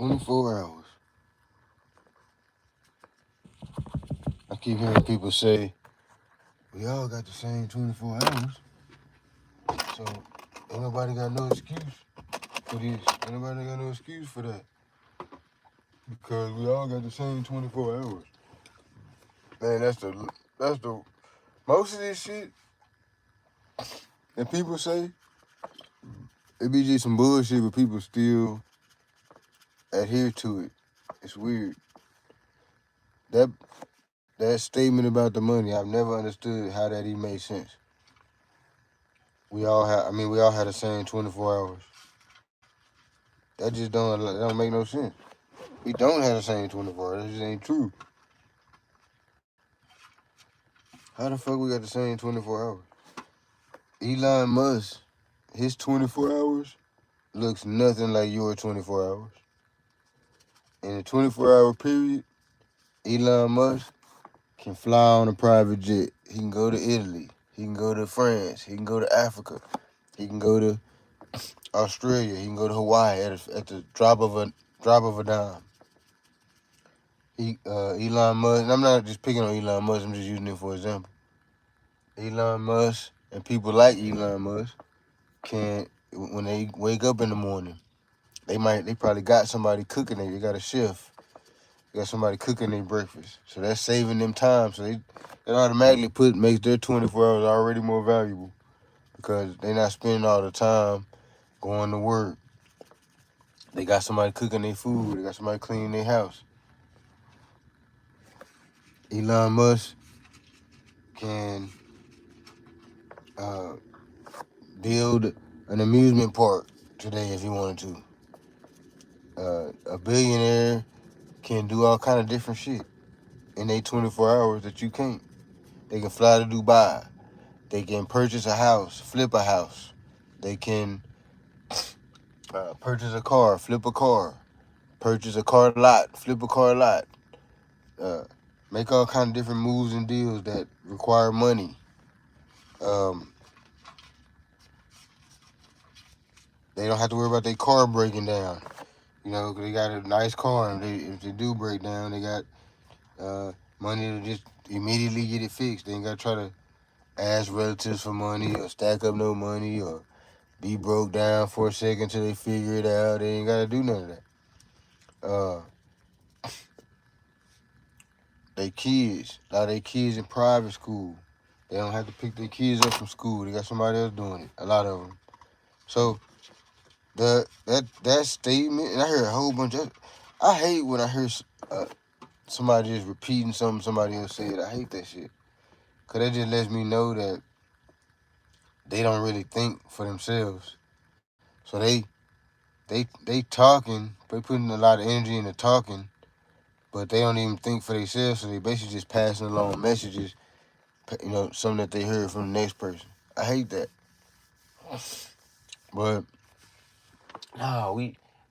24 hours. I keep hearing people say, we all got the same 24 hours. So ain't nobody got no excuse for this. Ain't nobody got no excuse for that. Because we all got the same 24 hours. Man, that's the most of this shit that people say, it be just some bullshit, but people still adhere to it. It's weird. That statement about the money, I've never understood how that even made sense. We all had the same 24 hours. That just don't make no sense. We don't have the same 24 hours. That just ain't true. How the fuck we got the same 24 hours? Elon Musk, his 24 hours looks nothing like your 24 hours. In a 24-hour period, Elon Musk can fly on a private jet. He can go to Italy. He can go to France. He can go to Africa. He can go to Australia. He can go to Hawaii at the drop of a dime. Elon Musk, and I'm not just picking on Elon Musk, I'm just using it for example. Elon Musk and people like Elon Musk can, when they wake up in the morning, they probably got somebody cooking it. They got a chef. They got somebody cooking their breakfast. So that's saving them time. So it automatically makes their 24 hours already more valuable because they're not spending all the time going to work. They got somebody cooking their food. They got somebody cleaning their house. Elon Musk can build an amusement park today if he wanted to. A billionaire can do all kind of different shit in their 24 hours that you can't. They can fly to Dubai. They can purchase a house, flip a house. They can purchase a car, flip a car, purchase a car lot, flip a car lot. Make all kind of different moves and deals that require money. They don't have to worry about their car breaking down. You know, 'cause they got a nice car, and if they do break down, they got money to just immediately get it fixed. They ain't got to try to ask relatives for money or stack up no money or be broke down for a second till they figure it out. They ain't got to do none of that. A lot of their kids in private school, they don't have to pick their kids up from school. They got somebody else doing it. A lot of them. So that statement, and I heard a whole bunch of. I hate when I hear somebody just repeating something somebody else said. I hate that shit, cause that just lets me know that they don't really think for themselves. So they talking, they putting a lot of energy into talking, but they don't even think for themselves. So they basically just passing along messages, something that they heard from the next person. I hate that. But no,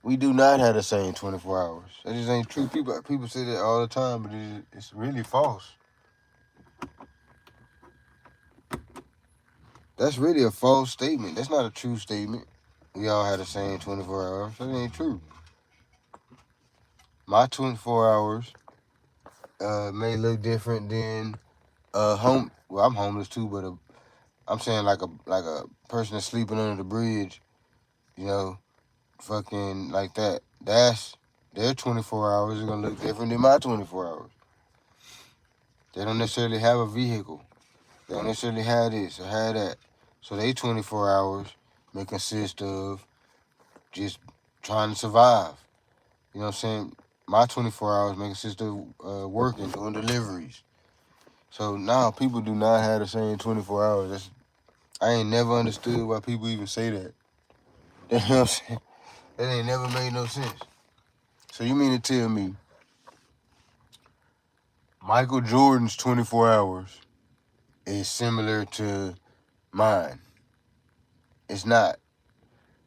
we do not have the same 24 hours. That just ain't true. People say that all the time, but it's really false. That's really a false statement. That's not a true statement. We all have the same 24 hours. That ain't true. My 24 hours may look different than home. Well, I'm homeless too, but I'm saying like a person that's sleeping under the bridge. You know, fucking like that. That's their 24 hours is gonna look different than my 24 hours. They don't necessarily have a vehicle. They don't necessarily have this or have that. So they 24 hours may consist of just trying to survive. You know what I'm saying? My 24 hours may consist of working, doing deliveries. So now people do not have the same 24 hours. I ain't never understood why people even say that. You know what I'm saying? That ain't never made no sense. So you mean to tell me Michael Jordan's 24 hours is similar to mine? It's not.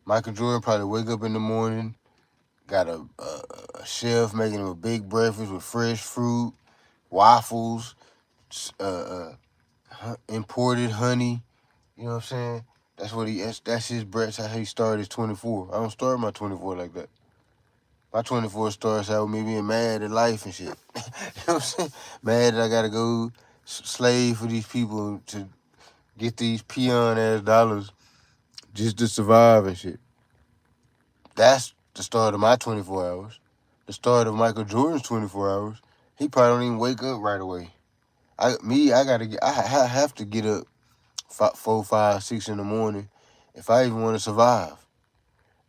Michael Jordan probably wake up in the morning, got a chef making him a big breakfast with fresh fruit, waffles, imported honey. You know what I'm saying? That's his breakfast. How he started his 24. I don't start my 24 like that. My 24 starts out with me being mad at life and shit. You know what I'm saying? Mad that I gotta go slave for these people to get these peon ass dollars just to survive and shit. That's the start of my 24 hours. The start of Michael Jordan's 24 hours. He probably don't even wake up right away. I have to get up 4, 5, 6 in the morning if I even want to survive.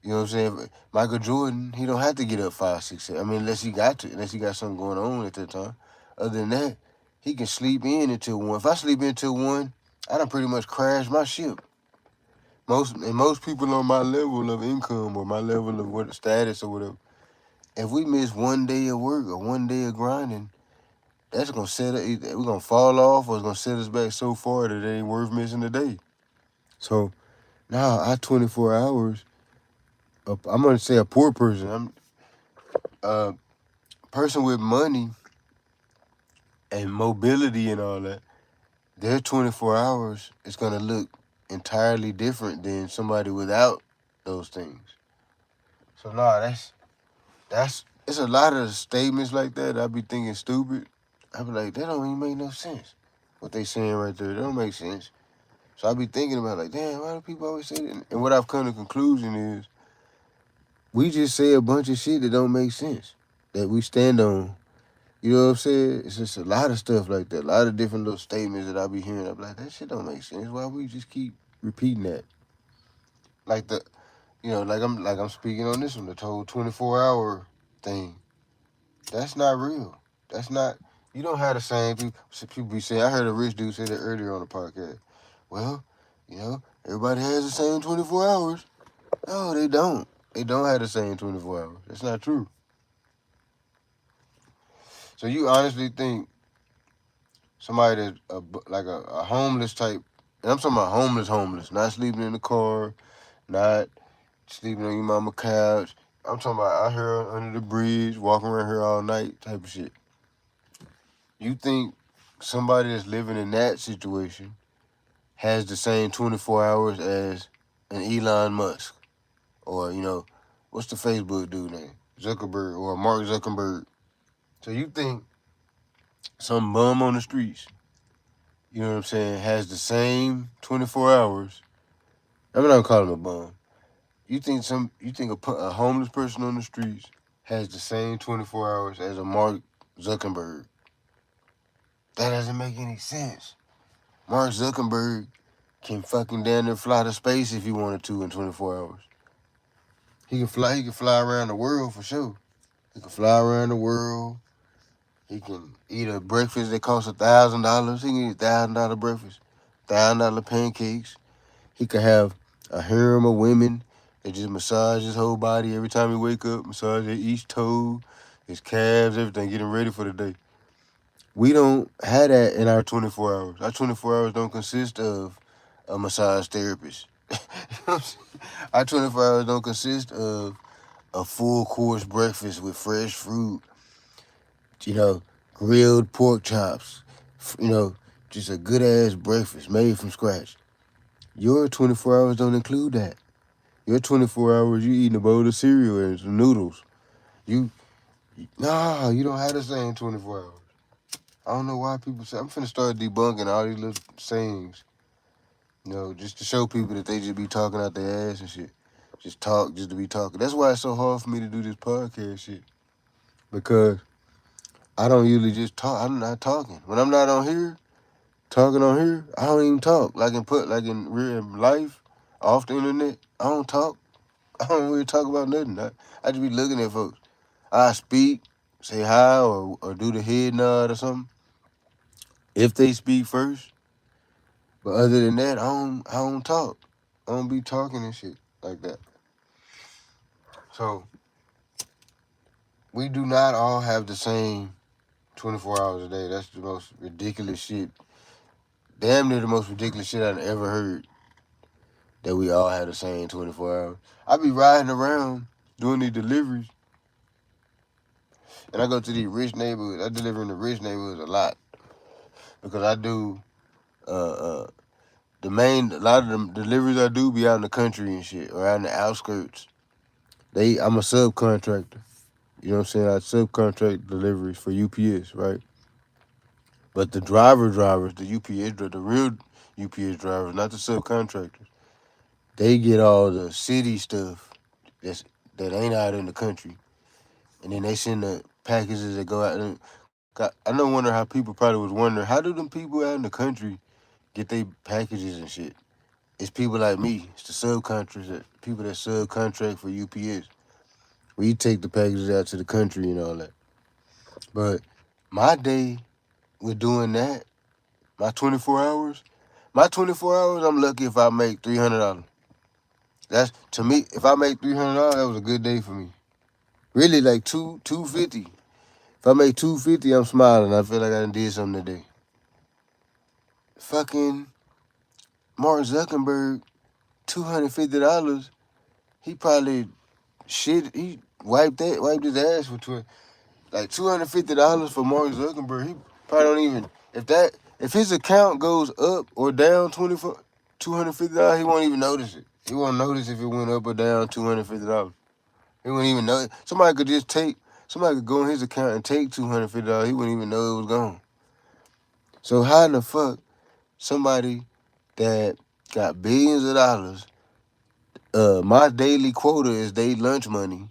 You know what I'm saying? Michael Jordan, he don't have to get up 5, 6, 7. I mean, unless he got something going on at that time. Other than that, he can sleep in until 1. If I sleep in until 1, I done pretty much crashed my ship. Most people on my level of income or my level of what status or whatever, if we miss 1 day of work or 1 day of grinding, that's gonna we're gonna fall off or it's gonna set us back so far that it ain't worth missing a day. So now I 24 hours. I'm gonna say a poor person. I'm a person with money and mobility and all that. Their 24 hours is gonna look entirely different than somebody without those things. So that's it's a lot of statements like that. I be thinking stupid. I be like, that don't even make no sense. What they saying right there, that don't make sense. So I be thinking about like, damn, why do people always say that? And what I've come to conclusion is, we just say a bunch of shit that don't make sense, that we stand on. You know what I'm saying? It's just a lot of stuff like that, a lot of different little statements that I be hearing. I'm like, that shit don't make sense. Why we just keep repeating that? Like like I'm speaking on this one, the whole 24-hour thing. That's not real. That's not. You don't have the same people be saying. I heard a rich dude say that earlier on the podcast. Well, everybody has the same 24 hours. No, they don't. They don't have the same 24 hours. That's not true. So you honestly think somebody that's like a homeless type, and I'm talking about homeless, not sleeping in the car, not sleeping on your mama couch. I'm talking about out here under the bridge, walking around here all night type of shit. You think somebody that's living in that situation has the same 24 hours as an Elon Musk or, what's the Facebook dude name? Zuckerberg or Mark Zuckerberg. So you think some bum on the streets, you know what I'm saying, has the same 24 hours. I'm not gonna call him a bum. You think a homeless person on the streets has the same 24 hours as a Mark Zuckerberg? That doesn't make any sense. Mark Zuckerberg can fucking down there fly to space if he wanted to in 24 hours. He can fly around the world for sure. He can fly around the world. He can eat a breakfast that costs $1,000. He can eat $1,000 breakfast, $1,000 pancakes. He could have a harem of women that just massage his whole body every time he wake up, massage each toe, his calves, everything, getting ready for the day. We don't have that in our 24 hours. Our 24 hours don't consist of a massage therapist. Our 24 hours don't consist of a full course breakfast with fresh fruit, grilled pork chops, just a good ass breakfast made from scratch. Your 24 hours don't include that. Your 24 hours, you eating a bowl of cereal and some noodles. You don't have the same 24 hours. I don't know why people say. I'm finna start debunking all these little sayings. Just to show people that they just be talking out their ass and shit. Just talk, just to be talking. That's why it's so hard for me to do this podcast shit. Because I don't usually just talk. I'm not talking. When I'm not on here, talking on here, I don't even talk. Like in real life, off the internet, I don't talk. I don't really talk about nothing. I just be looking at folks. I speak, say hi, or do the head nod or something. If they speak first. But other than that, I don't talk. I don't be talking and shit like that. So we do not all have the same 24 hours a day. That's the most ridiculous shit. Damn near the most ridiculous shit I've ever heard. That we all have the same 24 hours. I be riding around doing these deliveries. And I go to these rich neighborhoods. I deliver in the rich neighborhoods a lot. Because I do a lot of the deliveries I do be out in the country and shit. Or out in the outskirts. I'm a subcontractor. You know what I'm saying? I subcontract deliveries for UPS, right? But the drivers, the UPS, the real UPS drivers, not the subcontractors, they get all the city stuff that ain't out in the country, and then they send the packages that go out. And I know, wonder how people probably was wondering, how do them people out in the country get their packages and shit? It's people like me. It's the subcontractors, people that subcontract for UPS. We take the packages out to the country and all that. But my day with doing that, my 24 hours, I'm lucky if I make $300. That's, to me, if I make $300, that was a good day for me. Really, like 250. If I make 250, I'm smiling. I feel like I done did something today. Fucking Mark Zuckerberg, $250. He probably he wiped his ass for Twitter. Like $250 for Mark Zuckerberg. He probably don't even, if his account goes up or down $250, he won't even notice it. He won't notice if it went up or down $250. He wouldn't even know it. Somebody could go in his account and take $250. He wouldn't even know it was gone. So how in the fuck somebody that got billions of dollars, my daily quota is they lunch money.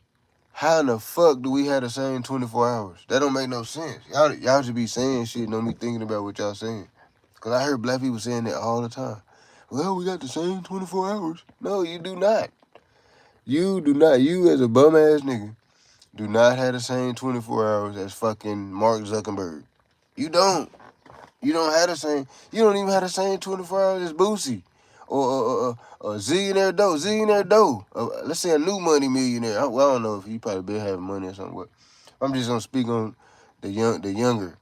How in the fuck do we have the same 24 hours? That don't make no sense. Y'all should be saying shit and don't be thinking about what y'all saying. Because I heard black people saying that all the time. Well, we got the same 24 hours. No, you do not. You do not. You as a bum ass nigga do not have the same 24 hours as fucking Mark Zuckerberg. You don't. You don't have the same. You don't even have the same 24 hours as Boosie or Zillionaire Doe. Zillionaire Doe. Let's say a new money millionaire. I don't know if he probably been having money or something. But I'm just gonna speak on the younger.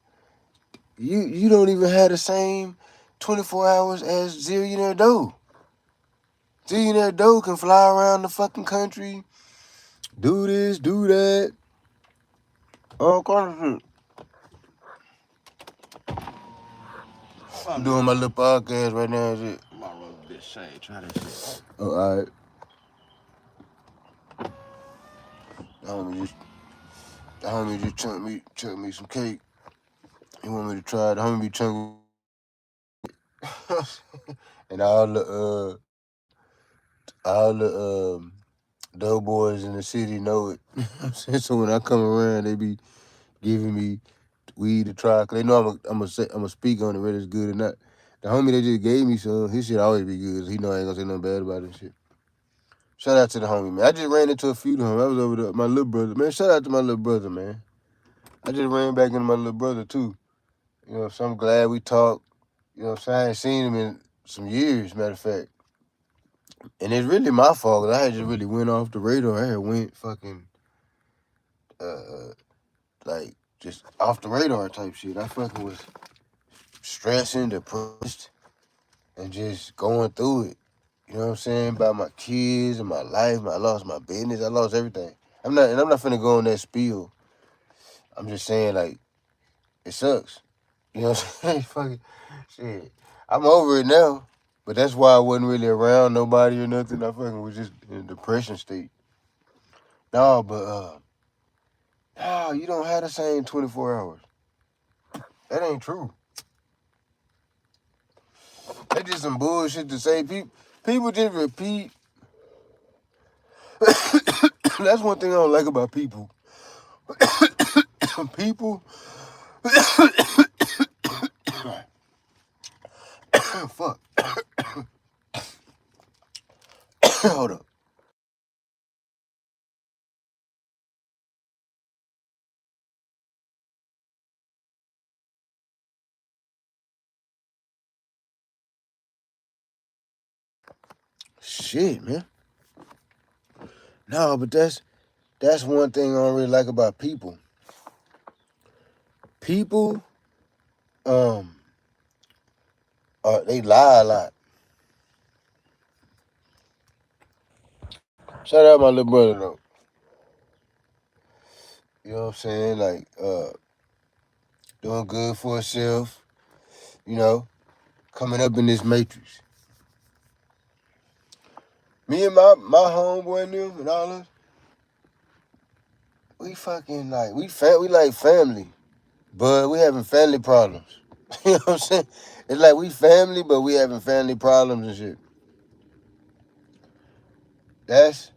You don't even have the same 24 hours as Zillionaire Doe. Zillionaire Doe can fly around the fucking country, do this, do that, all kinds of shit. I'm doing my little podcast right now and shit. I'm gonna roll a bit shade. Try that shit. Oh, all right. The homie just chunked me some cake. He want me to try it. The homie be chunking. And all the doughboys in the city know it. So when I come around, they be giving me weed to try. Cause they know I'm gonna speak on it, whether it's good or not. The homie that just gave me some, his shit always be good. He know I ain't gonna say nothing bad about it. Shit. Shout out to the homie, man. I just ran into a few of them. I was over there, my little brother. Man, shout out to my little brother, man. I just ran back into my little brother, too. You know, so I'm glad we talked. You know what I'm saying? I ain't seen him in some years, matter of fact. And it's really my fault. I had just really went off the radar. I had went fucking, like, just off the radar type shit. I fucking was stressing, depressed, and just going through it. You know what I'm saying? About my kids and my life. I lost my business. I lost everything. I'm not finna go on that spiel. I'm just saying, like, it sucks. You know what I'm saying? Fucking shit. I'm over it now. But that's why I wasn't really around nobody or nothing. I fucking was just in a depression state. No, but no, you don't have the same 24 hours. That ain't true. That's just some bullshit to say. People just repeat. That's one thing I don't like about people. People. Fuck. Hold up. Shit, man. No, but that's one thing I don't really like about people. People, they lie a lot. Shout out my little brother though. You know what I'm saying? Like, doing good for himself. You know, coming up in this matrix. Me and my homeboy and them and all us, we fucking like we like family, but we having family problems. You know what I'm saying? It's like we family, but we having family problems and shit. That's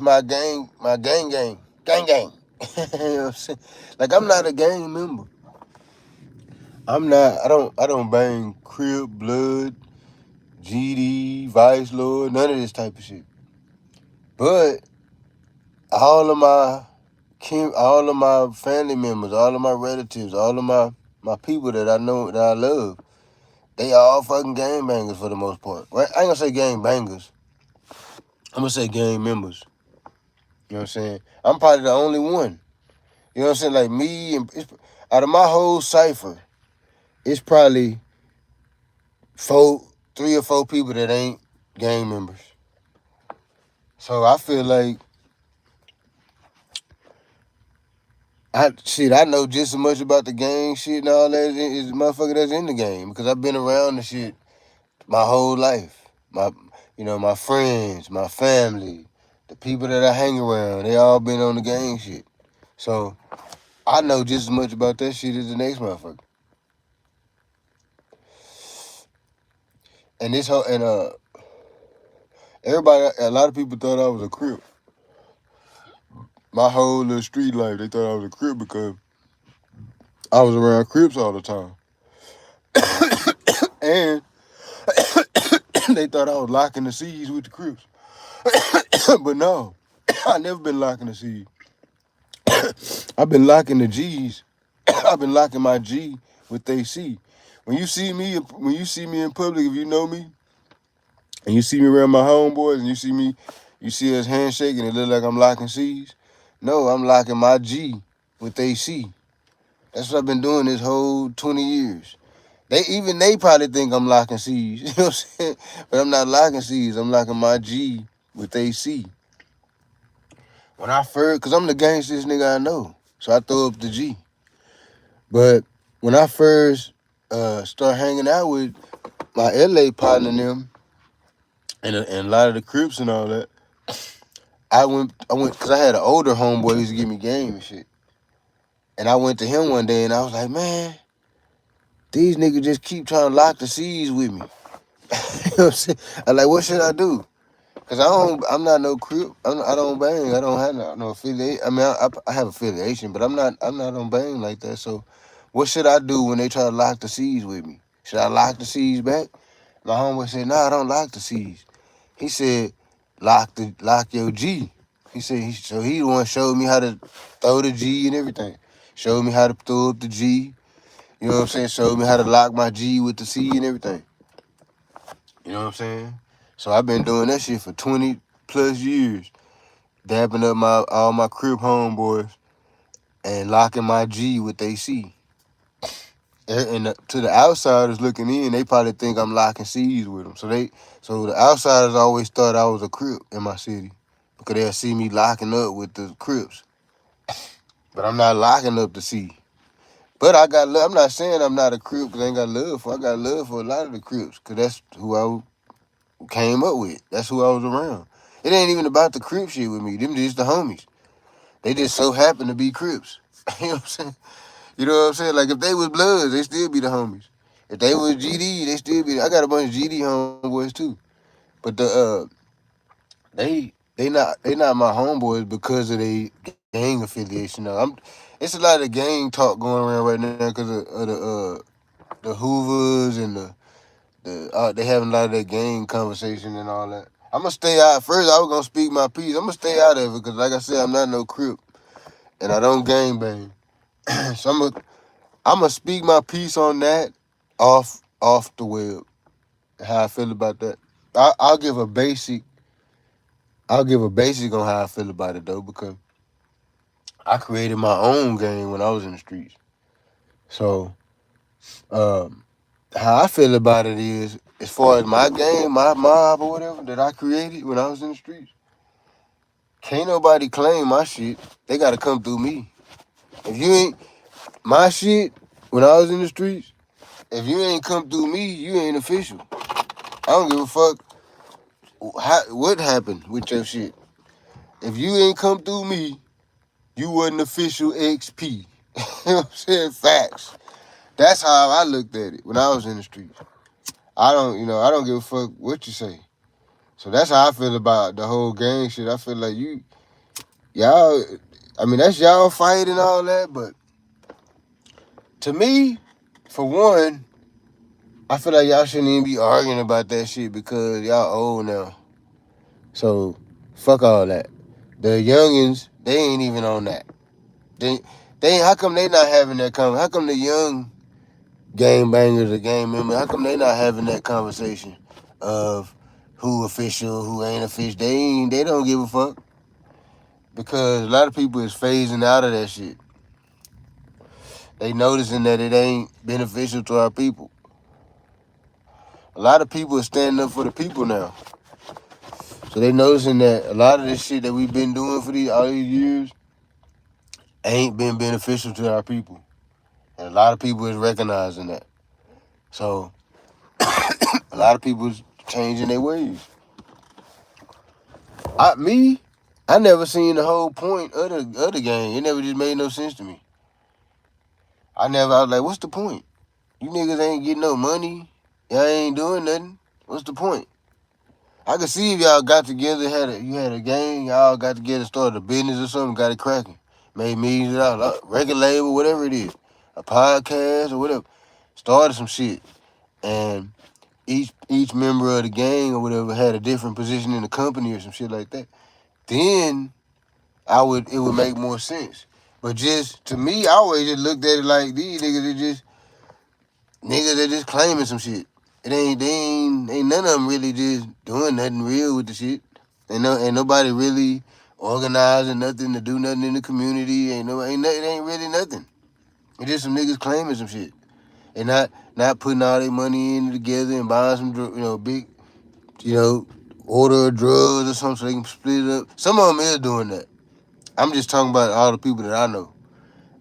my gang, gang. You know what I'm saying? Like I'm not a gang member. I'm not. I don't bang Crip, Blood, GD, Vice Lord, none of this type of shit. But all of my all of my family members, all of my relatives, all of my people that I know that I love, they all fucking gang bangers for the most part. Right? I ain't gonna say gang bangers. I'm gonna say gang members. You know what I'm saying? I'm probably the only one. You know what I'm saying? Like me and out of my whole cipher, it's probably 3 or 4 people that ain't gang members. So I feel like I know just as much about the gang shit and all that as motherfucker that's in the game because I've been around the shit my whole life. My friends, my family, the people that I hang around, they all been on the gang shit. So I know just as much about that shit as the next motherfucker. And everybody, a lot of people thought I was a Crip. My whole little street life, they thought I was a Crip because I was around Crips all the time. And they thought I was locking the C's with the Crips. But no, I never been locking the C's. I've been locking the G's. I've been locking my G with they C. When you see me in public, if you know me, and you see me around my homeboys, and you see us handshaking, it look like I'm locking C's. No, I'm locking my G with they C. That's what I've been doing this whole 20 years. They probably think I'm locking C's. You know what I'm saying? But I'm not locking C's. I'm locking my G with AC. When I first, because I'm the gangstest nigga I know. So I throw up the G. But when I first start hanging out with my LA partner and them, and a lot of the Crips and all that, I went, because I had an older homeboy who used to give me game and shit. And I went to him one day and I was like, man, these niggas just keep trying to lock the C's with me. You know what I'm saying? I'm like, what should I do? Cause I'm not no Crip. I don't bang. I don't have no affiliate. I mean, I have affiliation, but I'm not on bang like that. So, what should I do when they try to lock the C's with me? Should I lock the C's back? My homeboy said, "Nah, I don't lock the C's." He said, "Lock your G." He said he the one showed me how to throw the G and everything. Showed me how to throw up the G. You know what I'm saying? Showed me how to lock my G with the C and everything. You know what I'm saying? So I've been doing that shit for 20 plus years, dapping up all my Crip homeboys and locking my G with AC. And to the outsiders looking in, they probably think I'm locking C's with them. So the outsiders always thought I was a Crip in my city because they'll see me locking up with the Crips. But I'm not locking up the C. But I'm not saying I'm not a Crip because I ain't got love for. I got love for a lot of the Crips because that's who I came up with. That's who I was around. It ain't even about the Crip shit with me. Them just the homies. They just so happen to be Crips. You know what I'm saying? You know what I'm saying? Like if they was Bloods, they still be the homies. If they was GD, they still be. I got a bunch of GD homeboys too. But they not my homeboys because of their gang affiliation. It's a lot of gang talk going around right now because of the Hoovers and they having a lot of that gang conversation and all that. I'm gonna stay out. First, I was gonna speak my piece. I'm gonna stay out of it because, like I said, I'm not no Crip and I don't gang bang. So I'm gonna speak my piece on that off the web. How I feel about that. I'll give a basic. I'll give a basic on how I feel about it though, because I created my own game when I was in the streets. So, how I feel about it is, as far as my game, my mob or whatever that I created when I was in the streets, can't nobody claim my shit. They gotta come through me. If you ain't my shit when I was in the streets, if you ain't come through me, you ain't official. I don't give a fuck what happened with your shit. If you ain't come through me, You wasn't official XP. You know what I'm saying? Facts. That's how I looked at it when I was in the streets. I don't give a fuck what you say. So that's how I feel about the whole gang shit. I feel like y'all, I mean, that's y'all fight and all that, but to me, for one, I feel like y'all shouldn't even be arguing about that shit because y'all old now. So, fuck all that. The youngins, they ain't even on that. They how come they not having that conversation? How come the young game bangers or game members, how come they not having that conversation of who official, who ain't official? They don't give a fuck. Because a lot of people is phasing out of that shit. They noticing that it ain't beneficial to our people. A lot of people are standing up for the people now. So they noticing that a lot of this shit that we've been doing for all these years ain't been beneficial to our people. And a lot of people is recognizing that. So a lot of people is changing their ways. I never seen the whole point of the game. It never just made no sense to me. I was like, what's the point? You niggas ain't getting no money. Y'all ain't doing nothing. What's the point? I could see if y'all got together, you had a game, y'all got together, started a business or something, got it cracking. Made millions of dollars, record label, whatever it is. A podcast or whatever. Started some shit. And each member of the gang or whatever had a different position in the company or some shit like that. Then it would make more sense. But just to me, I always just looked at it like these niggas that just claiming some shit. Ain't none of them really just doing nothing real with the shit. Ain't nobody really organizing nothing to do nothing in the community. It ain't really nothing. It's just some niggas claiming some shit. And not putting all their money in together and buying some big, order of drugs or something so they can split it up. Some of them is doing that. I'm just talking about all the people that I know.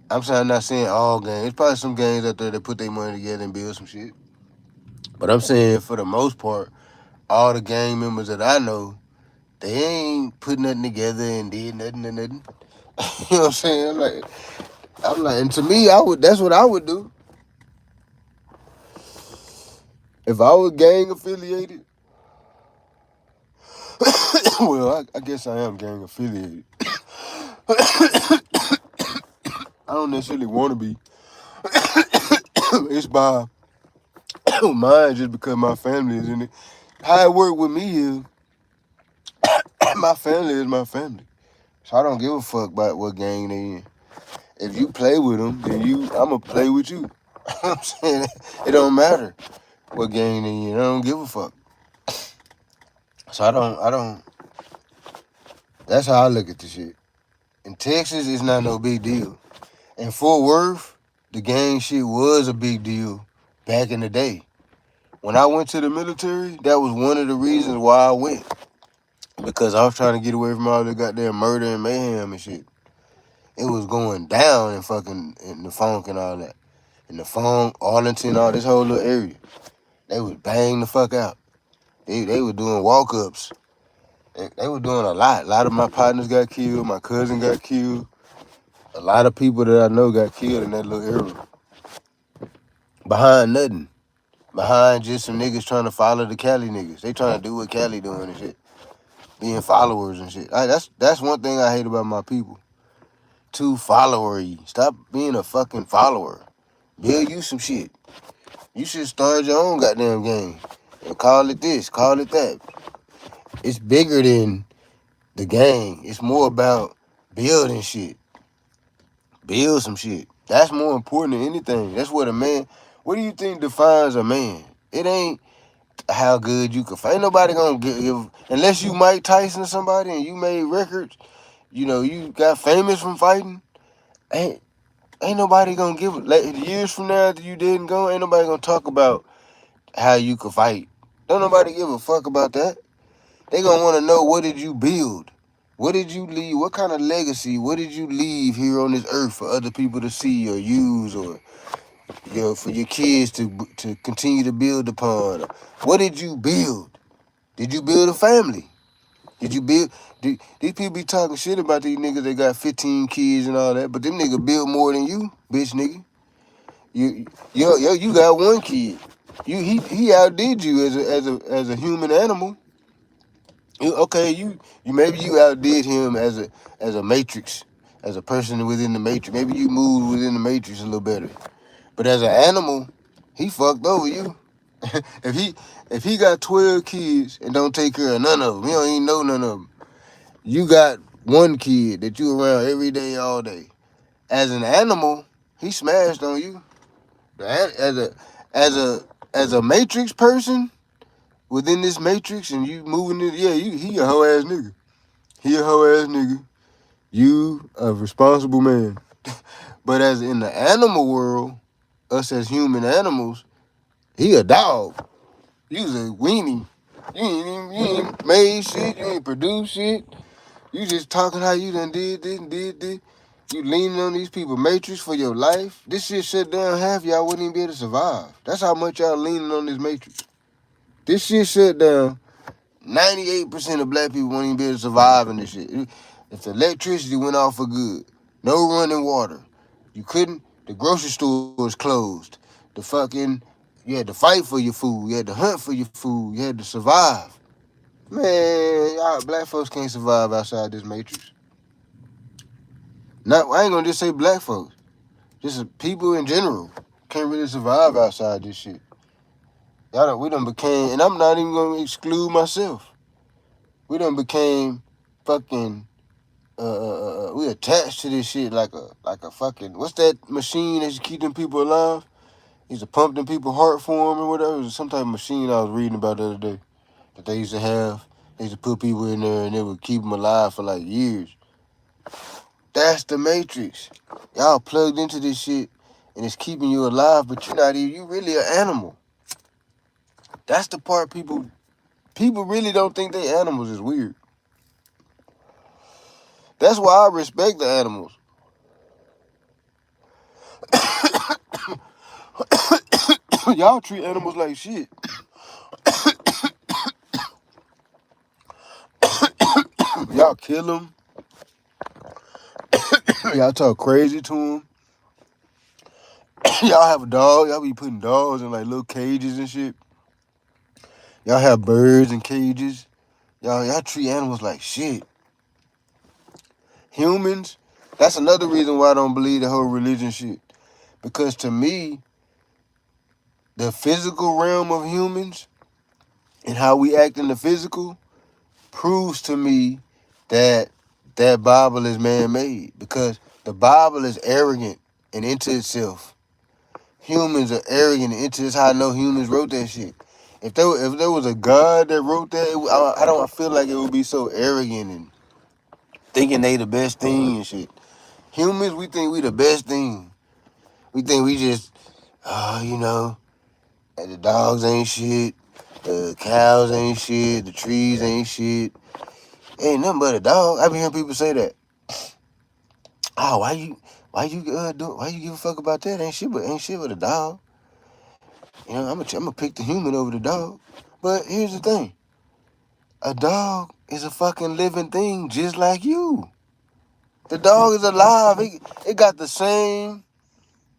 I'm not saying all gangs. There's probably some gangs out there that put their money together and build some shit. But I'm saying for the most part, all the gang members that I know, they ain't put nothing together and did nothing or nothing. You know what I'm saying? And to me, that's what I would do. If I was gang affiliated, well, I guess I am gang affiliated. I don't necessarily want to be. It's by mine just because my family is in it. How it work with me is my family is my family. So I don't give a fuck about what gang they in. If you play with them, then I'ma play with you. You know what I'm saying? It don't matter what gang they in. I don't give a fuck. So I don't. That's how I look at the shit. In Texas, it's not no big deal. In Fort Worth, the gang shit was a big deal back in the day. When I went to the military, that was one of the reasons why I went. Because I was trying to get away from all the goddamn murder and mayhem and shit. It was going down in the funk and all that. In the funk, Arlington, all this whole little area. They would bang the fuck out. They were doing walk-ups. They were doing a lot. A lot of my partners got killed. My cousin got killed. A lot of people that I know got killed in that little area. Behind nothing. Behind just some niggas trying to follow the Cali niggas. They trying to do what Cali doing and shit. Being followers and shit. That's one thing I hate about my people. Too follower-y. Stop being a fucking follower. Build you some shit. You should start your own goddamn game. And call it this, call it that. It's bigger than the gang. It's more about building shit. Build some shit. That's more important than anything. That's what a man. What do you think defines a man? It ain't how good you can fight. Ain't nobody gonna give unless you Mike Tyson or somebody and you made records. You got famous from fighting. Ain't nobody gonna give years from now that you didn't go. Ain't nobody gonna talk about how you could fight. Don't nobody give a fuck about that. They gonna want to know, what did you build? What did you leave? What kind of legacy? What did you leave here on this earth for other people to see or use, or for your kids to continue to build upon? What did you build? Did you build a family? Did you build? These people be talking shit about these niggas that got 15 kids and all that, but them niggas build more than you, bitch nigga. You got one kid. He outdid you as a human animal. You maybe you outdid him as a matrix, as a person within the matrix. Maybe you moved within the matrix a little better. But as an animal, he fucked over you. if he got 12 kids and don't take care of none of them, he don't even know none of them. You got one kid that you around every day, all day. As an animal, he smashed on you. As a matrix person within this matrix, and you moving it, yeah, he a hoe ass nigga. He a hoe ass nigga. You a responsible man. But as in the animal world, us as human animals, he a dog. You was a weenie. You ain't made shit. You ain't produced shit. You just talking how you done did this and did this. You leaning on these people matrix for your life. This shit shut down, half y'all wouldn't even be able to survive. That's how much y'all leaning on this matrix. This shit shut down. 98% of black people won't even be able to survive in this shit. If the electricity went off for good, no running water, you couldn't, the grocery store was closed. You had to fight for your food. You had to hunt for your food. You had to survive. Man, y'all black folks can't survive outside this matrix. I ain't gonna just say black folks. Just people in general can't really survive outside this shit. We done became, and I'm not even gonna exclude myself. We done became fucking. We attached to this shit like a fucking. What's that machine that's keeping people alive? Used to pump them people heart for them or whatever. It was some type of machine I was reading about the other day that they used to have. They used to put people in there and they would keep them alive for like years. That's the matrix. Y'all plugged into this shit and it's keeping you alive, but you really an animal. That's the part people really don't think they animals is weird. That's why I respect the animals. Y'all treat animals like shit. Y'all kill them. Y'all talk crazy to them. Y'all have a dog. Y'all be putting dogs in like little cages and shit. Y'all have birds in cages. Y'all treat animals like shit. Humans, that's another reason why I don't believe the whole religion shit. Because to me, the physical realm of humans and how we act in the physical proves to me that that Bible is man-made. Because the Bible is arrogant and into itself. Humans are arrogant and into this. How I know humans wrote that shit. If there was a God that wrote that, I don't feel like it would be so arrogant and thinking they the best thing and shit. Humans, we think we the best thing. We think we just, the dogs ain't shit, the cows ain't shit, the trees ain't shit. Ain't nothing but a dog. I be hearing people say that. Oh, why you give a fuck about that? Ain't shit but a dog. I'm gonna pick the human over the dog. But here's the thing. A dog is a fucking living thing just like you. The dog is alive. It got the same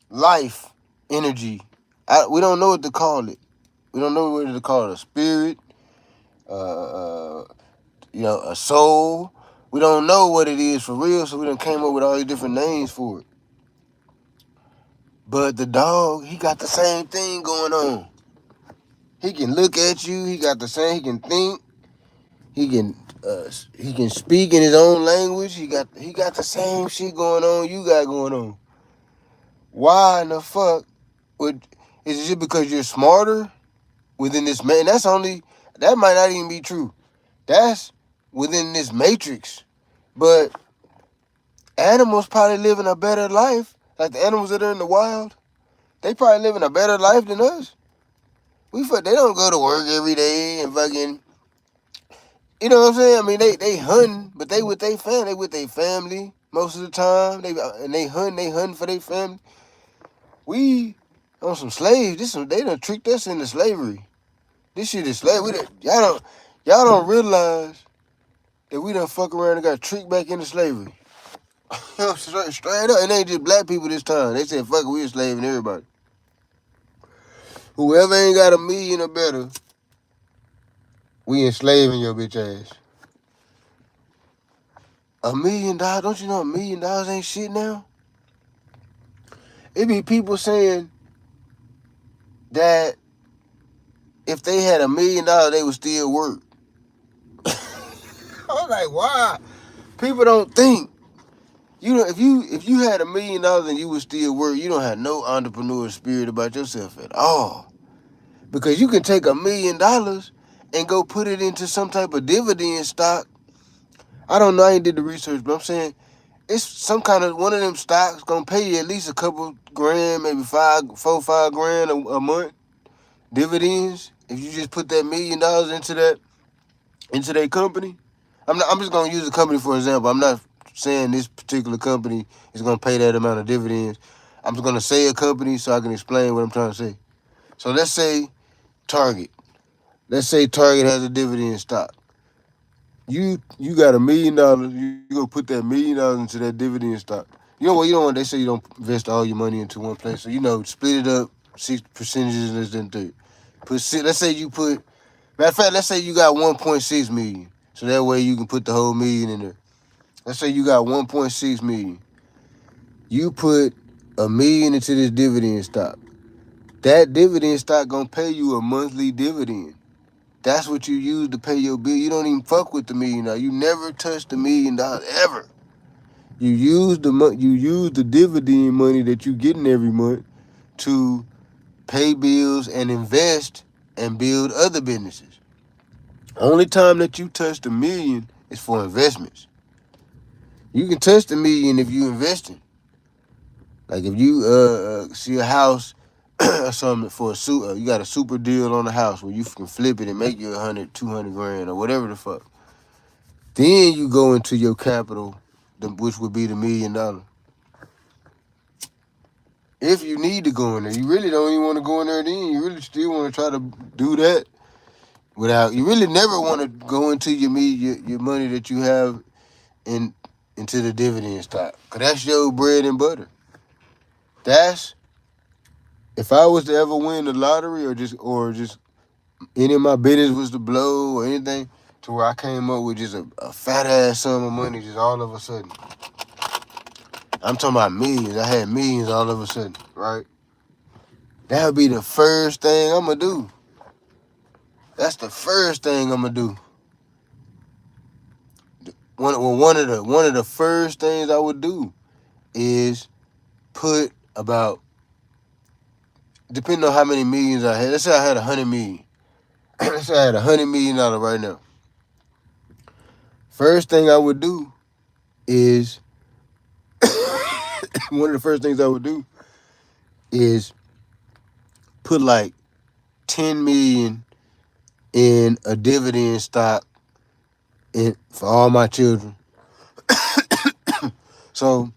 life energy. We don't know what to call it. We don't know what to call it. A spirit, a soul. We don't know what it is for real, so we done came up with all these different names for it. But the dog, he got the same thing going on. He can look at you. He got the same. He can think. He can speak in his own language. He got the same shit going on you got going on. Why in the fuck is it just because you're smarter within this man? That might not even be true. That's within this matrix. But animals probably living a better life. Like the animals that are in the wild, they probably living a better life than us. They don't go to work every day and fucking, you know what I'm saying? I mean, they hunting, but they with their family. They with their family most of the time. They hunting for their family. We on some slaves. They done tricked us into slavery. This shit is slavery. Y'all don't realize that we done fuck around and got tricked back into slavery. Straight up. And they ain't just black people this time. They said, fuck it, we enslaving everybody. Whoever ain't got $1 million or better, we enslaving your bitch ass. $1 million? Don't you know $1 million ain't shit now? It be people saying that if they had $1 million, they would still work. I'm like, why? People don't think. You know, if you had $1 million and you would still work, you don't have no entrepreneur spirit about yourself at all. Because you can take $1 million and go put it into some type of dividend stock. I don't know, I ain't did the research, but I'm saying it's some kind of one of them stocks gonna pay you at least a couple grand, maybe 5 grand a month dividends. If you just put that $1 million into that company. I'm just gonna use a company for example. I'm not saying this particular company is gonna pay that amount of dividends. I'm just gonna say a company so I can explain what I'm trying to say. So let's say Target. Let's say Target has a dividend stock. You got $1 million. You go put that $1 million into that dividend stock. You know what? You don't want. They say you don't invest all your money into one place. So split it up 6 percentages less than 30. Let's say you put. Matter of fact, let's say you got 1.6 million. So that way you can put the whole million in there. Let's say you got 1.6 million. You put $1 million into this dividend stock. That dividend stock gonna pay you a monthly dividend. That's what you use to pay your bill. You don't even fuck with the $1 million. You never touch the $1 million ever. You use the dividend money that you getting every month to pay bills and invest and build other businesses. Only time that you touch the $1 million is for investments. You can touch the $1 million if you investing. Like if you see a house or something for you got a super deal on the house where you can flip it and make you 100, 200 grand or whatever the fuck. Then you go into your capital, which would be the $1 million. If you need to go in there, you really don't even want to go in there. Then you really still want to try to do that without. You really never want to go into your money that you have into the dividend stock, cause that's your bread and butter. That's if I was to ever win the lottery or just any of my business was to blow or anything to where I came up with just a fat ass sum of money just all of a sudden. I'm talking about millions. I had millions all of a sudden, right? That would be the first thing I'm gonna do. That's the first thing I'm gonna do. One of the first things I would do is put about, depending on how many millions I had. Let's say I had 100 million. Let's say I had $100 million right now. First thing I would do is one of the first things I would do is put like 10 million in a dividend stock for all my children. So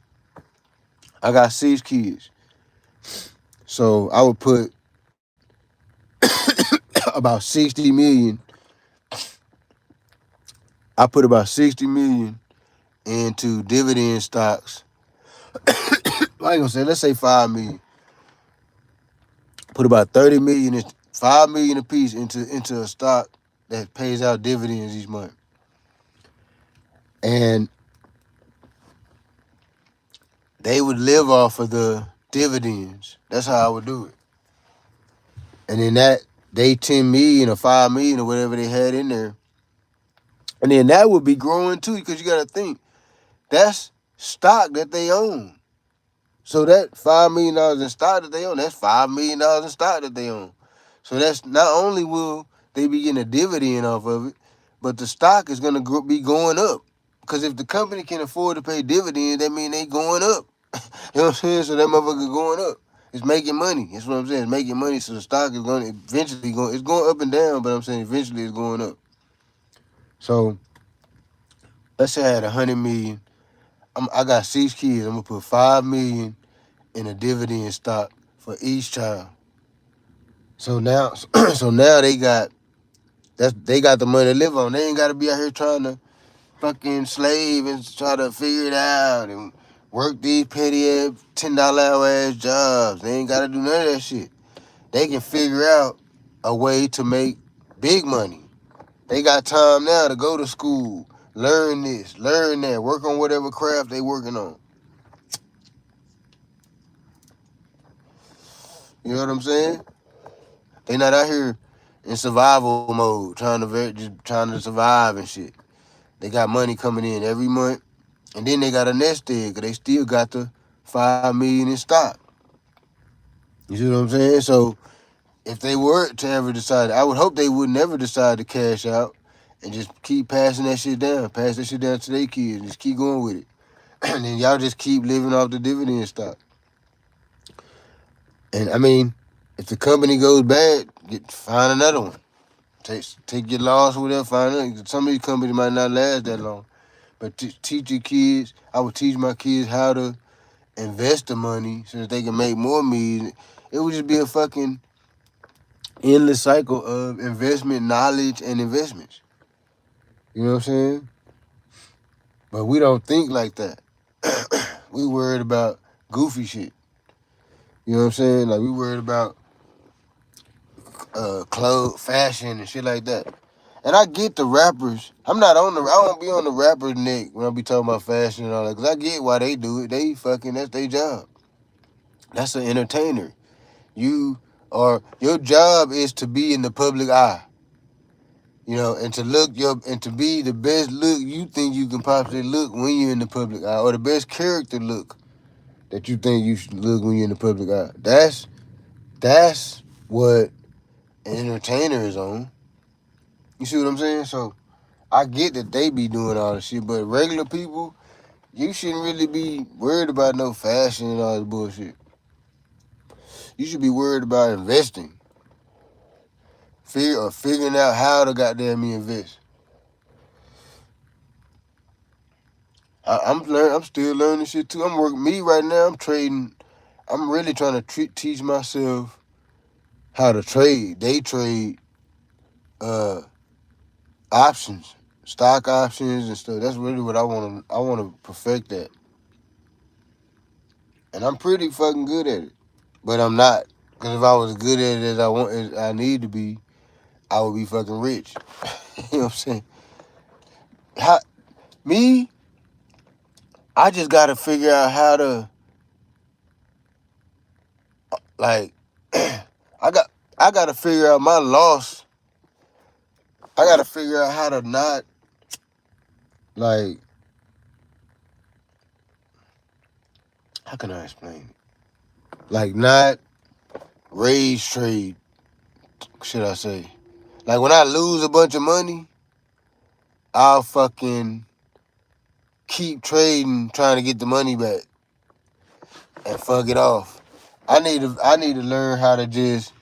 I got 6 kids. So I would put about 60 million. I put about 60 million into dividend stocks. I ain't gonna say, let's say 5 million. Put about 30 million, 5 million apiece into a stock that pays out dividends each month. And they would live off of the dividends. That's how I would do it. And then they 10 million or 5 million or whatever they had in there. And then that would be growing too, because you got to think, that's stock that they own. So that $5 million in stock that they own, that's $5 million in stock that they own. So that's not only will they be getting a dividend off of it, but the stock is going to be going up. Because if the company can afford to pay dividends, that means they going up. You know what I'm saying? So that motherfucker going up. It's making money. That's what I'm saying. It's making money. So the stock is going to eventually it's going up and down, but I'm saying eventually it's going up. So let's say I had 100 million. I got 6 kids. I'm gonna put 5 million in a dividend stock for each child. So now, they got the money to live on. They ain't got to be out here trying to fucking slave and try to figure it out and work these petty ass $10 hour ass jobs. They ain't gotta do none of that shit. They can figure out a way to make big money. They got time now to go to school, learn this, learn that, work on whatever craft they working on. You know what I'm saying? They not out here in survival mode, just trying to survive and shit. They got money coming in every month, and then they got a nest egg, 'cause they still got the $5 million in stock. You see what I'm saying? So if they were to ever decide, I would hope they would never decide to cash out and just keep passing that shit down, pass that shit down to their kids, just keep going with it. And then y'all just keep living off the dividend stock. And I mean, if the company goes bad, find another one. Take your loss or whatever, find another. Some of these companies might not last that long. But teach your kids, I would teach my kids how to invest the money so that they can make more money. It would just be a fucking endless cycle of investment, knowledge, and investments. You know what I'm saying? But we don't think like that. We worried about goofy shit. You know what I'm saying? Like, we worried about clothes, fashion, and shit like that. And I get the rappers. I don't be on the rapper's neck when I be talking about fashion and all that. Because I get why they do it. That's their job. That's an entertainer. Your job is to be in the public eye. You know, and to be the best look you think you can possibly look when you're in the public eye, or the best character look that you think you should look when you're in the public eye. That's what an entertainer is on. You see what I'm saying? So I get that they be doing all this shit, but regular people, you shouldn't really be worried about no fashion and all this bullshit. You should be worried about investing. Figuring out how to goddamn me invest. I'm still learning shit too. Me right now. I'm trading. I'm really trying to teach myself how to trade. Day trade, options, stock options and stuff. That's really what I want to. I want to perfect that, and I'm pretty fucking good at it. But I'm not, because if I was good at it as I need to be, I would be fucking rich. You know what I'm saying? I just gotta figure out how to, like, I gotta figure out my loss. I gotta figure out how to not, like, how can I explain it? Like, not rage trade, should I say. Like, when I lose a bunch of money, I'll fucking keep trading, trying to get the money back and fuck it off. I need to learn how to just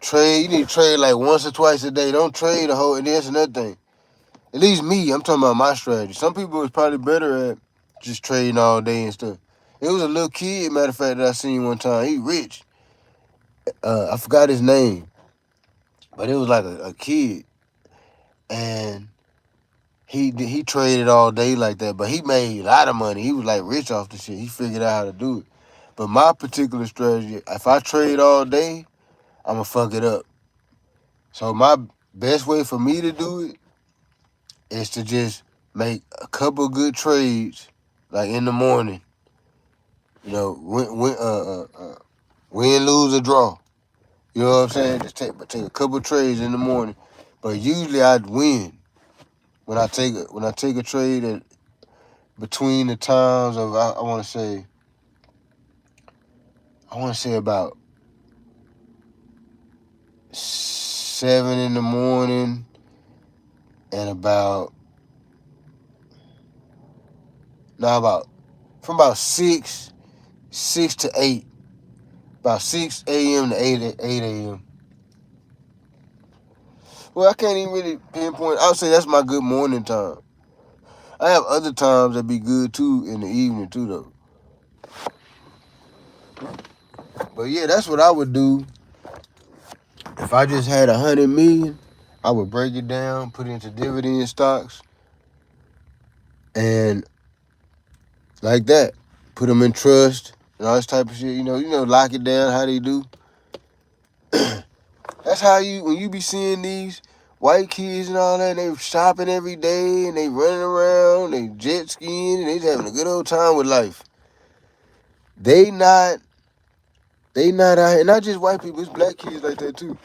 trade. You need to trade like once or twice a day. Don't trade the whole, and that's another thing. At least me, I'm talking about my strategy. Some people is probably better at just trading all day and stuff. It was a little kid, matter of fact, that I seen one time. He rich. I forgot his name, but it was like a kid, and he traded all day like that. But he made a lot of money. He was like rich off the shit. He figured out how to do it. But my particular strategy, if I trade all day, I'ma fuck it up. So my best way for me to do it is to just make a couple good trades, like in the morning. You know, win, lose, or draw. You know what I'm saying? Just take a couple trades in the morning. But usually I'd win when I take a trade between the times of I want to say about 7 in the morning and from about 6 to 8. About 6 a.m. to 8 a.m. Well, I can't even really pinpoint. I would say that's my good morning time. I have other times that be good too in the evening too though. But yeah, that's what I would do. If I just had 100 million, I would break it down, put it into dividend stocks, And like that, put them in trust and all this type of shit. Lock it down. How they do. That's how when you be seeing these white kids and all that, they shopping every day and they running around, they jet skiing, and they just having a good old time with life. They not out here, not just white people, it's black kids like that too.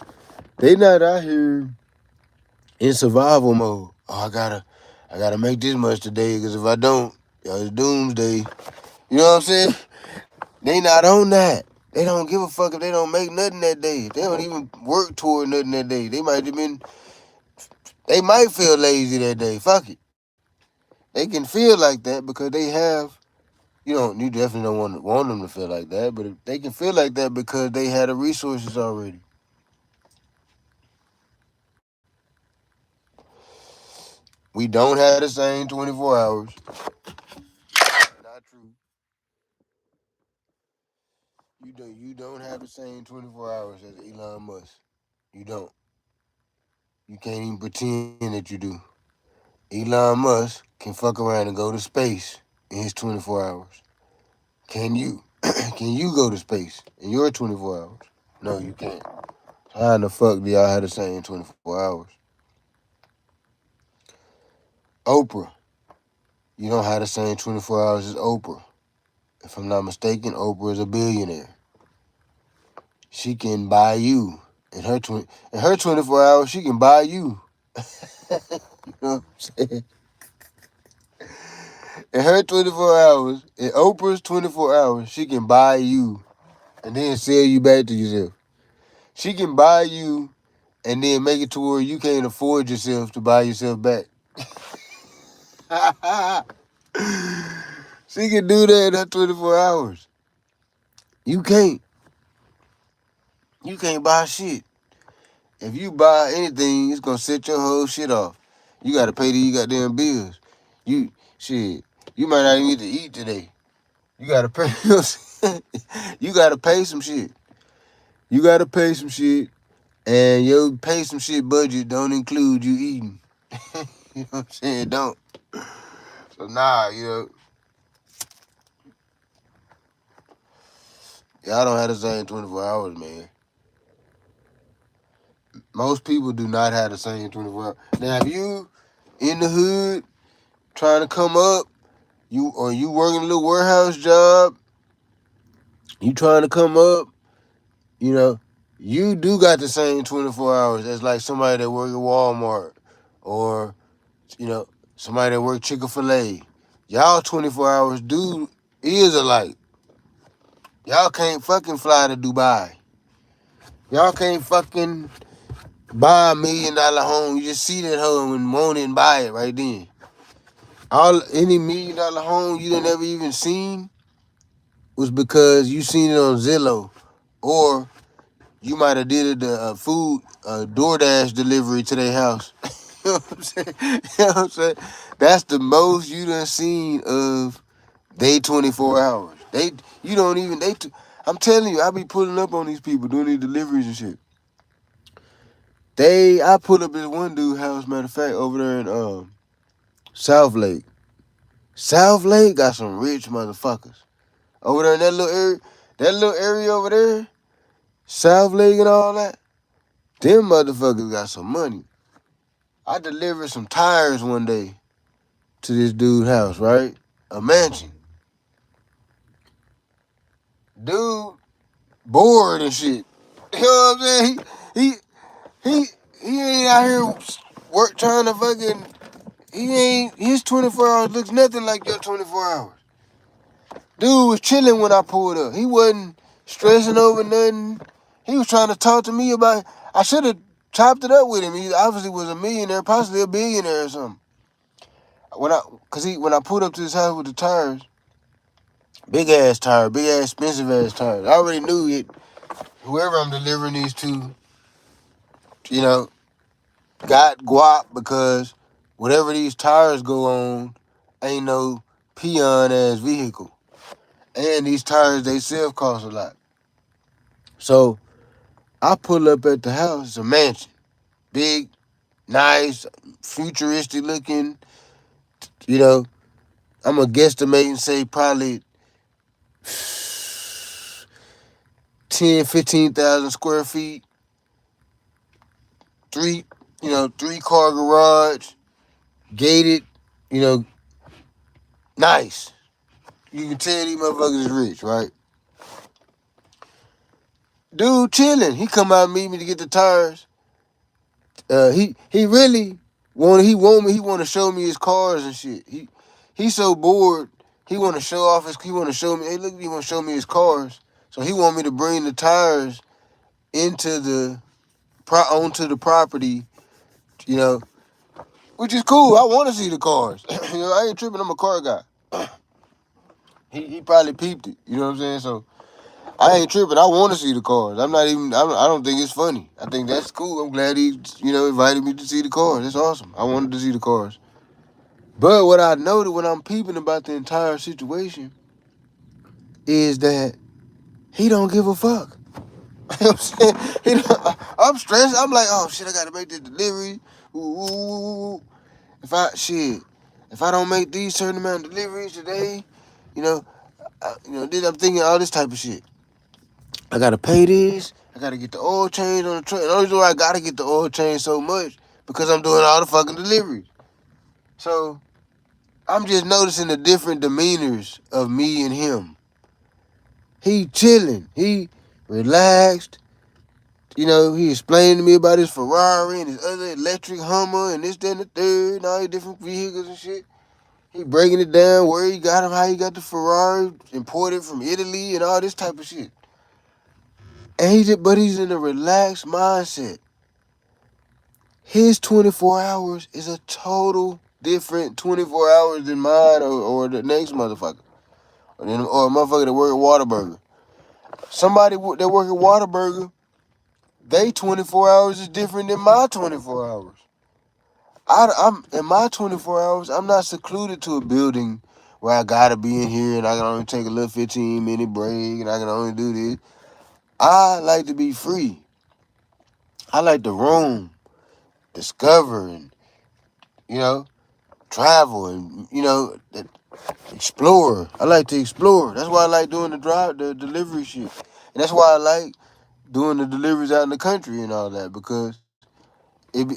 They not out here in survival mode. Oh, I gotta make this much today, because if I don't, it's doomsday. You know what I'm saying? They not on that. They don't give a fuck if they don't make nothing that day. They don't even work toward nothing that day. They might feel lazy that day. Fuck it. They can feel like that because they have, you definitely don't want them to feel like that, but if they can feel like that because they had the resources already. We don't have the same 24 hours. Not true. You don't have the same 24 hours as Elon Musk. You don't. You can't even pretend that you do. Elon Musk can fuck around and go to space in his 24 hours. Can you? Can you go to space in your 24 hours? No, you can't. How in the fuck do y'all have the same 24 hours? Oprah. You don't have the same 24 hours as Oprah. If I'm not mistaken, Oprah is a billionaire. She can buy you. In her 24 hours, she can buy you. You know what I'm saying? In her 24 hours, in Oprah's 24 hours, she can buy you and then sell you back to yourself. She can buy you and then make it to where you can't afford yourself to buy yourself back. She can do that in her 24 hours. You can't. You can't buy shit. If you buy anything, it's gonna set your whole shit off. You gotta pay these goddamn bills. You might not even get to eat today. You gotta pay. You gotta pay some shit. You gotta pay some shit, and your pay some shit budget don't include you eating. You know what I'm saying? Don't. So y'all don't have the same 24 hours, man. Most people do not have the same 24 hours. Now, if you in the hood trying to come up, you working a little warehouse job, you trying to come up, you do got the same 24 hours as like somebody that work at Walmart or, somebody that work Chick-fil-A. Y'all 24 hours is alike. Y'all can't fucking fly to Dubai. Y'all can't fucking buy $1 million home. You just see that home and want it and buy it right then. Any $1 million home you done never even seen was because you seen it on Zillow, or you might have did a food DoorDash delivery to their house. You know what I'm saying? You know what I'm saying? That's the most you done seen of they 24 hours. You don't even I'm telling you, I be pulling up on these people doing these deliveries and shit. I pulled up this one dude house, matter of fact, over there in South Lake. South Lake got some rich motherfuckers. Over there in that little area over there, South Lake and all that, them motherfuckers got some money. I delivered some tires one day to this dude's house, right? A mansion. Dude, bored and shit. You know what I'm saying? He ain't out here trying to fucking. His 24 hours looks nothing like your 24 hours. Dude was chilling when I pulled up. He wasn't stressing over nothing. He was trying to talk to me about. I should have chopped it up with him. He obviously was a millionaire, possibly a billionaire or something. When I pulled up to his house with the tires, big ass expensive ass tires. I already knew it. Whoever I'm delivering these to, you know, got guap, because whatever these tires go on ain't no peon ass vehicle. And these tires they self cost a lot. So I pull up at the house. It's a mansion. Big, nice, futuristic looking, you know. I'm going to guesstimate and say probably 10, 15,000 square feet, three, 3-car garage, gated, you know, nice. You can tell these motherfuckers is rich, right? Dude chilling. He come out and meet me to get the tires. He really he want to show me his cars and shit. He's so bored. He want to show off he want to show me. Hey, look, he want to show me his cars. So he want me to bring the tires onto the property, you know, which is cool. I want to see the cars. I ain't tripping. I'm a car guy. He probably peeped it. You know what I'm saying? So I ain't tripping. I want to see the cars. I don't think it's funny. I think that's cool. I'm glad he, invited me to see the cars. That's awesome. I wanted to see the cars. But what I noted when I'm peeping about the entire situation is that he don't give a fuck. You know what I'm saying? I'm stressed. I'm like, oh shit, I gotta make this delivery. Ooh. If I don't make these certain amount of deliveries today, then I'm thinking all this type of shit. I gotta pay this. I gotta get the oil change on the truck. And the only reason why I gotta get the oil change so much because I'm doing all the fucking deliveries. So I'm just noticing the different demeanors of me and him. He chilling. He relaxed. He explained to me about his Ferrari and his other electric Hummer and this, that, and the third, and all these different vehicles and shit. He breaking it down where he got him, how he got the Ferrari imported from Italy and all this type of shit. And he's in a relaxed mindset. His 24 hours is a total different 24 hours than mine or the next motherfucker. Or a motherfucker that work at Whataburger. Somebody that work at Whataburger, they 24 hours is different than my 24 hours. I'm in my 24 hours, I'm not secluded to a building where I gotta be in here and I can only take a little 15-minute break and I can only do this. I like to be free. I like to roam, discover, and, travel and, explore. I like to explore. That's why I like doing the delivery shit. And that's why I like doing the deliveries out in the country and all that, because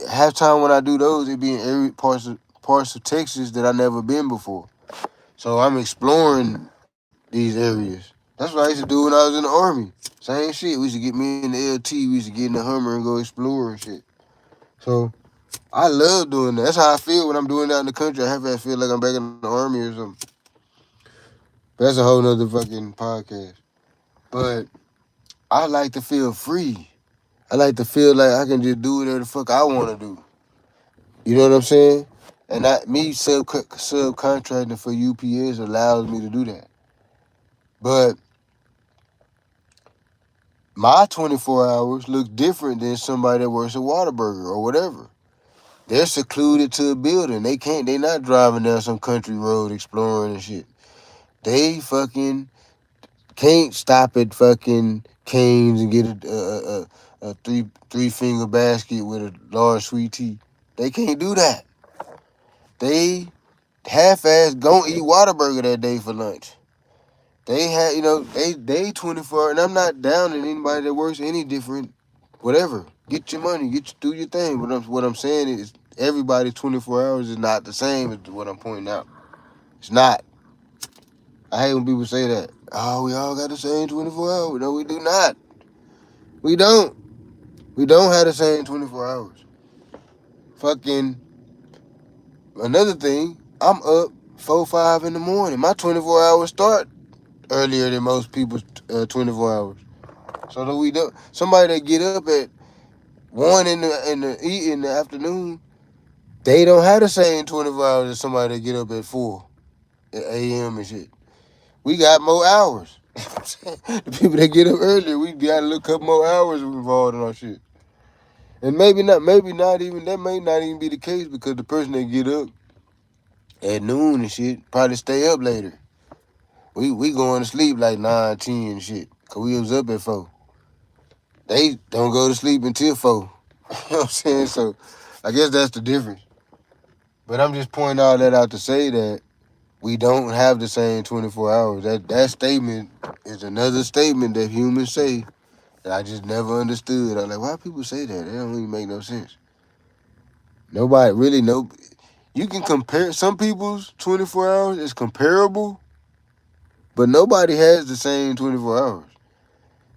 half time when I do those, it be in every parts of Texas that I never been before. So I'm exploring these areas. That's what I used to do when I was in the Army. Same shit. We used to get me in the LT. We used to get in the Hummer and go explore and shit. So I love doing that. That's how I feel when I'm doing that in the country. I feel like I'm back in the Army or something. But that's a whole nother fucking podcast. But I like to feel free. I like to feel like I can just do whatever the fuck I want to do. You know what I'm saying? And me subcontracting for UPS allows me to do that. But my 24 hours look different than somebody that works at Whataburger or whatever. They're secluded to a building. They not driving down some country road exploring and shit. They fucking can't stop at fucking Cane's and get a three finger basket with a large sweet tea. They can't do that. They half-ass gonna eat Whataburger that day for lunch. They had, they 24, and I'm not down on anybody that works any different, whatever. Get your money, do your thing. What I'm saying is everybody 24 hours is not the same as what I'm pointing out. It's not. I hate when people say that. Oh, we all got the same 24 hours. No, we do not. We don't. We don't have the same 24 hours. Fucking another thing, I'm up 4, 5 in the morning. My 24 hours start earlier than most people's 24 hours. So that we don't. Somebody that get up at 1 in the afternoon, they don't have the same 24 hours as somebody that get up at 4 a.m. and shit. We got more hours. The people that get up earlier, we got a little couple more hours involved in our shit. And maybe not even, that may not even be the case, because the person that get up at noon and shit probably stay up later. We going to sleep like 9, 10 and shit, because we was up at 4. They don't go to sleep until 4. You know what I'm saying? So I guess that's the difference. But I'm just pointing all that out to say that we don't have the same 24 hours. That statement is another statement that humans say that I just never understood. I'm like, why people say that? That don't even make no sense. Nobody really know. You can compare some people's 24 hours is comparable, but nobody has the same 24 hours.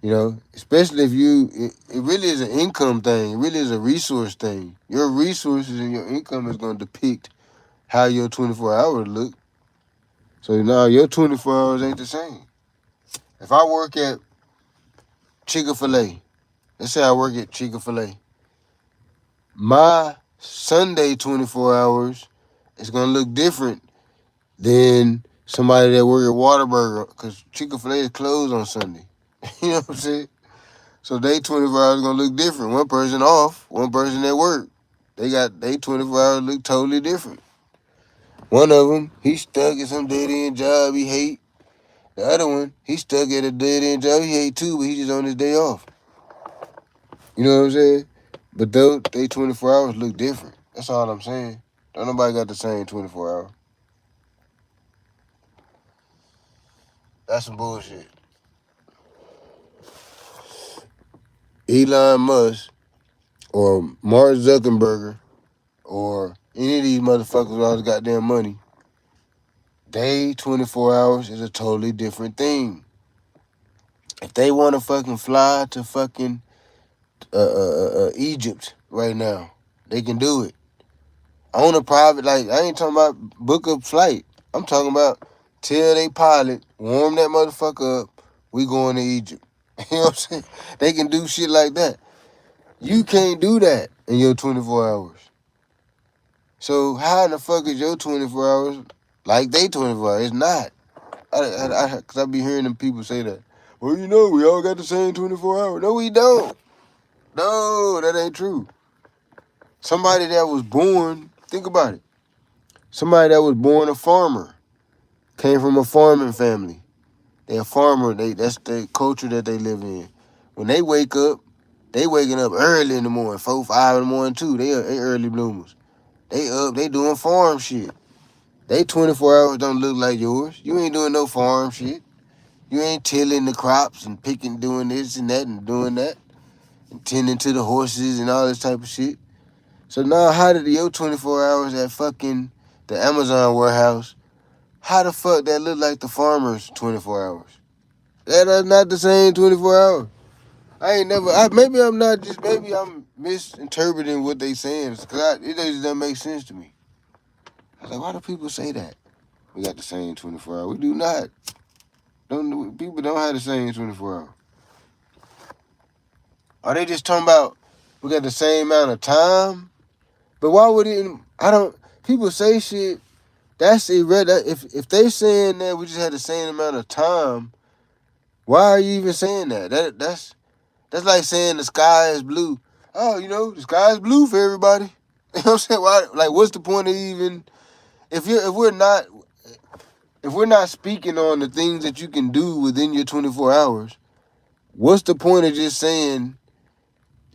You know, especially if it really is an income thing. It really is a resource thing. Your resources and your income is going to depict how your 24 hours look. So now your 24 hours ain't the same. If I work at Chick-fil-A, let's say I work at Chick-fil-A, my Sunday 24 hours is going to look different than somebody that work at Whataburger, because Chick-fil-A is closed on Sunday. You know what I'm saying? So they 24 hours gonna look different. One person off, one person at work. They 24 hours look totally different. One of them, he stuck at some dead end job he hate. The other one, he stuck at a dead end job he hate too, but he just on his day off. You know what I'm saying? But they 24 hours look different. That's all I'm saying. Don't nobody got the same 24 hours. That's some bullshit. Elon Musk or Mark Zuckerberg or any of these motherfuckers with all this goddamn money, they 24 hours is a totally different thing. If they want to fucking fly to fucking Egypt right now, they can do it. On a private, like, I ain't talking about book a flight. I'm talking about tell they pilot, warm that motherfucker up, we going to Egypt. You know what I'm saying? They can do shit like that. You can't do that in your 24 hours. So how in the fuck is your 24 hours like they 24 hours? It's not. Cause I be hearing them people say that. Well, you know, we all got the same 24 hours. No, we don't. No, that ain't true. Somebody that was born, think about it. Somebody that was born a farmer, came from a farming family. They a farmer. That's the culture that they live in. When they wake up, they waking up early in the morning, 4, 5 in the morning too. They early bloomers. They up, they doing farm shit. They 24 hours don't look like yours. You ain't doing no farm shit. You ain't tilling the crops and picking, doing this and that and doing that. And tending to the horses and all this type of shit. So now how did your 24 hours at fucking the Amazon warehouse, how the fuck that look like the farmer's 24 hours? That's not the same 24 hours. Maybe I'm misinterpreting what they saying. Cause it just doesn't make sense to me. I was like, why do people say that? We got the same 24 hours. We do not. People don't have the same 24 hours. Are they just talking about we got the same amount of time? But why would it? People say shit. That's irrelevant. If they saying that we just had the same amount of time, why are you even saying that? That's like saying the sky is blue. Oh, you know, the sky is blue for everybody. You know what I'm saying? Why? Like, what's the point of even if we're not speaking on the things that you can do within your 24 hours? What's the point of just saying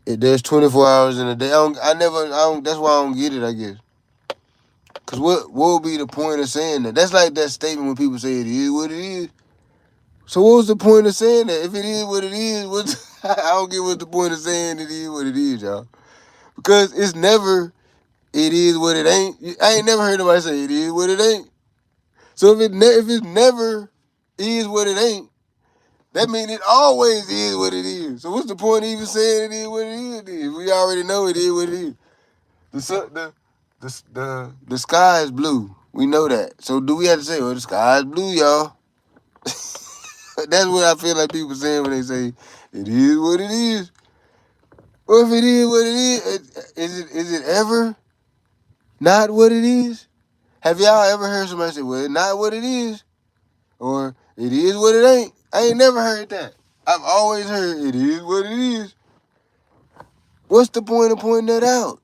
there's 24 hours in a day? That's why I don't get it, I guess. Because what would be the point of saying that? That's like that statement when people say it is what it is. So what was the point of saying that? If it is what it is, I don't get what the point of saying it is what it is, y'all. Because it's never, it is what it ain't. I ain't never heard nobody say it is what it ain't. So if it's never is what it ain't, that means it always is what it is. So what's the point of even saying it is what it is? We already know it is what it is. The sky is blue. We know that. So do we have to say, well, the sky is blue, y'all? That's what I feel like people saying when they say it is what it is. Well, if it is what it is it ever not what it is? Have y'all ever heard somebody say, well, it's not what it is? Or it is what it ain't? I ain't never heard that. I've always heard it is what it is. What's the point of pointing that out?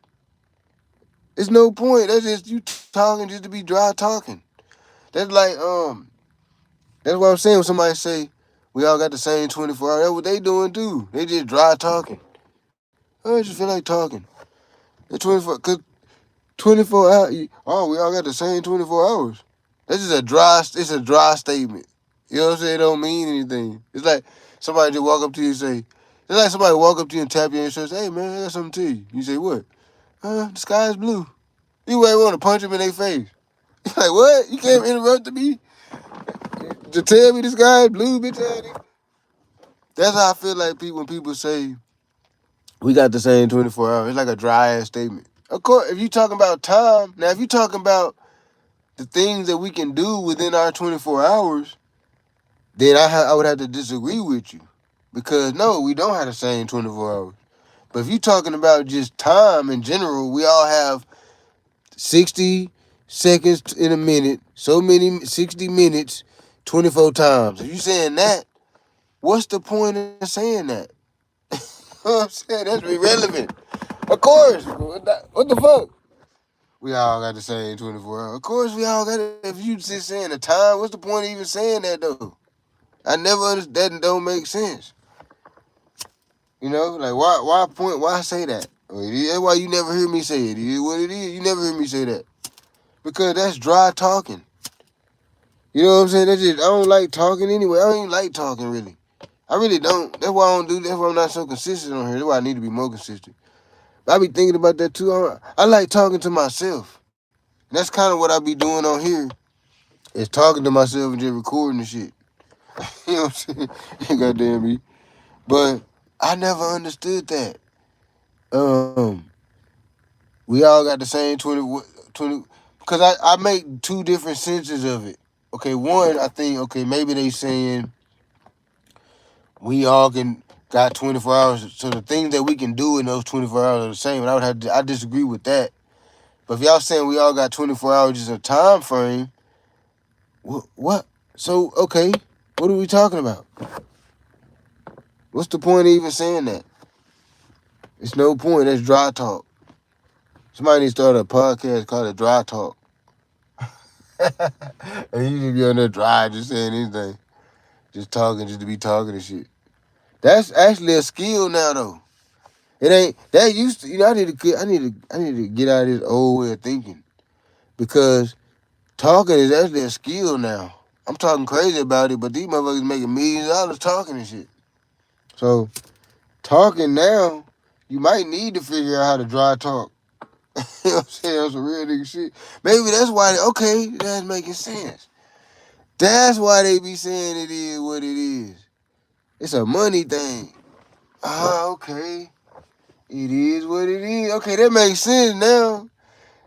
It's no point. That's just you talking just to be dry talking. That's like, that's what I'm saying when somebody say, we all got the same 24 hours. That's what they doing too. They just dry talking. I just feel like talking. The 24 hours. Oh, we all got the same 24 hours. This is a dry. It's a dry statement. You know what I'm saying? It don't mean anything. It's like somebody just walk up to you and say. It's like somebody walk up to you and tap you and says, "Hey man, I got something to you." You say, "What?" The sky is blue. You might want to punch him in their face. Like, what? You can't interrupt me to tell me the sky is blue, bitch ass. That's how I feel like when people say we got the same 24 hours. It's like a dry ass statement. Of course, if you talking about time, now if you talking about the things that we can do within our 24 hours, then I would have to disagree with you. Because no, we don't have the same 24 hours. But if you talking about just time in general, we all have 60 seconds in a minute, so many 60 minutes, 24 times. If you saying that, what's the point of saying that? You know what I'm saying? That's irrelevant. Of course. What the fuck? We all got the same 24 hours. Of course we all got it. If you just saying the time, what's the point of even saying that though? I never understand. That don't make sense. You know, like why say that? That's why you never hear me say it. It is what it is. You never hear me say that. Because that's dry talking. You know what I'm saying? I don't like talking anyway. I don't even like talking really. I really don't. That's why I don't do. That's why I'm not so consistent on here. That's why I need to be more consistent. But I be thinking about that too. I like talking to myself. And that's kind of what I be doing on here. Is talking to myself and just recording the shit. You know what I'm saying? Goddamn me. But I never understood that. We all got the same 20 because I make two different senses of it. Okay, one, I think, okay, maybe they saying we all got 24 hours, so the things that we can do in those 24 hours are the same. And I disagree with that. But if y'all saying we all got 24 hours just a time frame, what? So, okay, what are we talking about? What's the point of even saying that? It's no point. That's dry talk. Somebody needs to start a podcast called it Dry Talk. And you just be on there dry, just saying anything. Just talking, just to be talking and shit. That's actually a skill now, though. It ain't that used to. You know, I need to get out of this old way of thinking, because talking is actually a skill now. I'm talking crazy about it, but these motherfuckers making millions of dollars talking and shit. So talking now, you might need to figure out how to dry talk. You know what I'm saying? That's some real nigga shit. Maybe that's why. Okay, that's making sense. That's why they be saying it is what it is. It's a money thing. Okay. It is what it is. Okay, that makes sense now.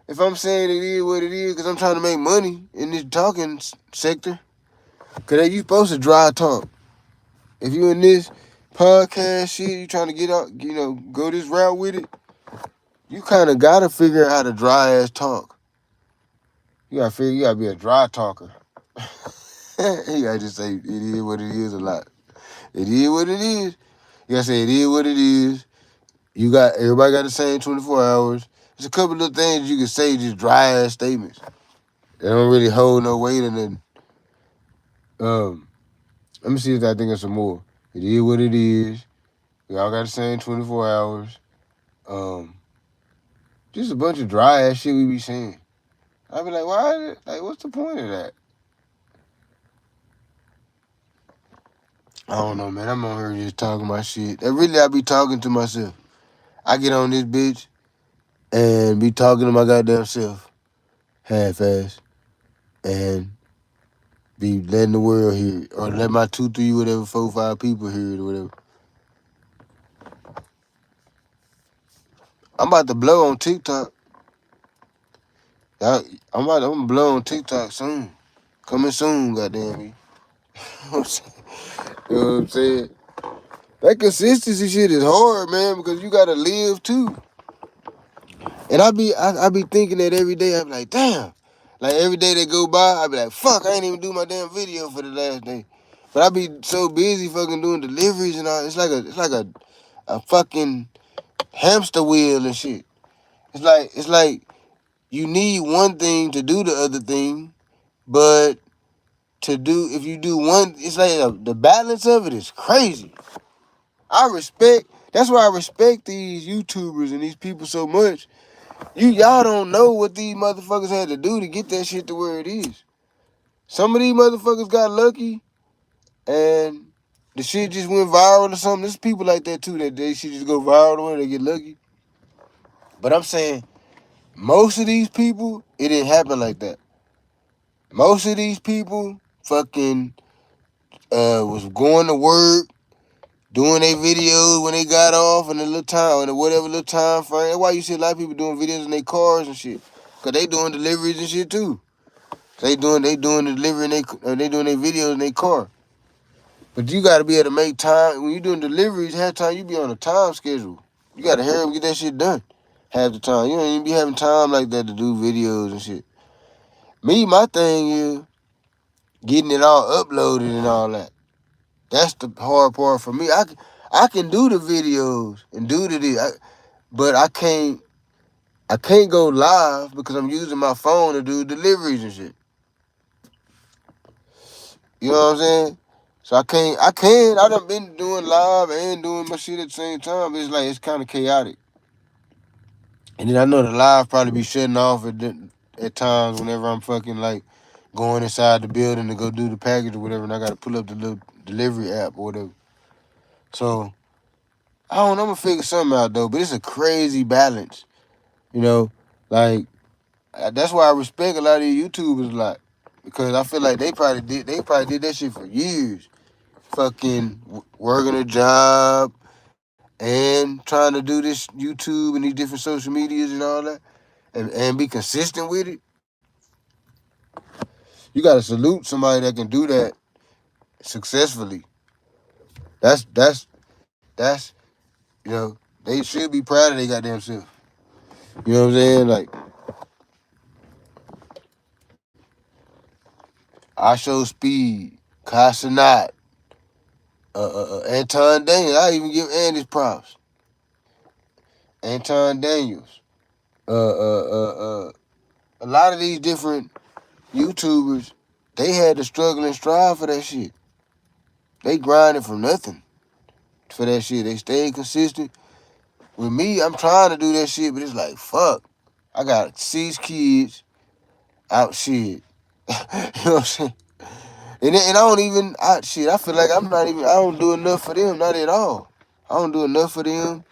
If I'm saying it is what it is, because I'm trying to make money in this talking sector. Because you supposed to dry talk. If you in this podcast shit, you trying to get out, go this route with it, you kind of got to figure out how to dry ass talk. You got to be a dry talker. You got to just say it is what it is a lot. It is what it is. You got to say it is what it is. Everybody got the same 24 hours. There's a couple of things you can say, just dry ass statements. They don't really hold no weight in it. Let me see if I think of some more. It is what it is. We all got the same 24 hours. Just a bunch of dry ass shit we be saying. I be like, why? Like, what's the point of that? I don't know, man. I'm on here just talking my shit. And really, I be talking to myself. I get on this bitch and be talking to my goddamn self, half-ass, and be letting the world hear it, or let my 2, 3, whatever, 4, 5 people hear it or whatever. I'm about to blow on TikTok. I'm gonna blow on TikTok soon. Coming soon, goddamn me. You know what I'm saying? That consistency shit is hard, man, because you gotta live too. And I be thinking that every day. I be like, damn. Like every day that go by, I be like, fuck, I ain't even do my damn video for the last day. But I be so busy fucking doing deliveries and all. It's like a fucking hamster wheel and shit. It's like you need one thing to do the other thing, but if you do one, it's like the balance of it is crazy. That's why I respect these YouTubers and these people so much. Y'all don't know what these motherfuckers had to do to get that shit to where it is. Some of these motherfuckers got lucky and the shit just went viral or something. There's people like that too, that they shit just go viral or they get lucky. But I'm saying most of these people, it didn't happen like that. Most of these people fucking was going to work, doing their videos when they got off in a little time, or whatever little time frame. That's why you see a lot of people doing videos in their cars and shit. Cause they doing deliveries and shit too. They doing the delivery and they doing their videos in their car. But you gotta be able to make time. When you doing deliveries, half the time you be on a time schedule. You gotta hurry up and get that shit done. Half the time. You don't even be having time like that to do videos and shit. Me, my thing is getting it all uploaded and all that. That's the hard part for me. I can do the videos and do but I can't go live because I'm using my phone to do deliveries and shit. You know what I'm saying? So I done been doing live and doing my shit at the same time. But it's kind of chaotic. And then I know the live probably be shutting off at times whenever I'm fucking like going inside the building to go do the package or whatever, and I gotta pull up the little delivery app or whatever. So I don't know, I'm gonna figure something out though, but it's a crazy balance. You know, like that's why I respect a lot of these YouTubers a lot. Because I feel like they probably did that shit for years. Fucking working a job and trying to do this YouTube and these different social medias and all that. And be consistent with it. You gotta salute somebody that can do that successfully. That's you know, they should be proud of their goddamn self. You know what I'm saying? Like I Show Speed, Kai Cenat, Anton Daniels. I even give Andy's props. Anton Daniels. A lot of these different YouTubers, they had to struggle and strive for that shit. They grinded from nothing for that shit. They stayed consistent. With me, I'm trying to do that shit, but it's like, fuck. I got 6 kids out shit. You know what I'm saying? And I don't even, I feel like I don't do enough for them, not at all. I don't do enough for them.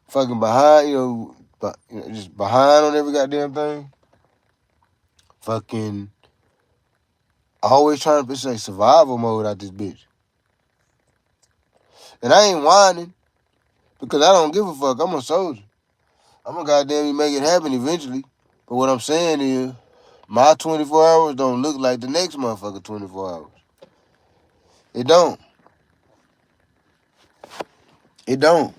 Fucking behind, just behind on every goddamn thing. Fucking always trying to say survival mode out this bitch. And I ain't whining because I don't give a fuck. I'm a soldier. I'm gonna goddamn make it happen eventually. But what I'm saying is, my 24 hours don't look like the next motherfucker 24 hours. It don't. It don't.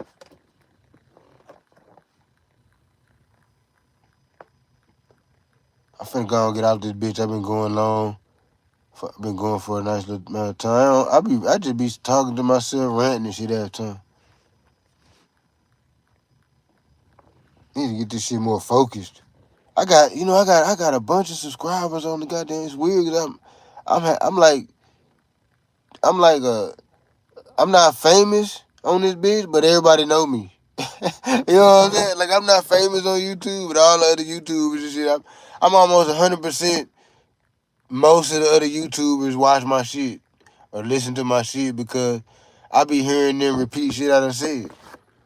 I finna go and get out this bitch. I've been going long. I've been going for a nice little amount of time. I just be talking to myself, ranting and shit all the time. Need to get this shit more focused. I got a bunch of subscribers on the goddamn. It's weird because I'm not famous on this bitch, but everybody know me. You know what I'm saying? Like I'm not famous on YouTube, but all the other YouTubers and shit. I'm almost 100%. Most of the other YouTubers watch my shit or listen to my shit because I be hearing them repeat shit I done said.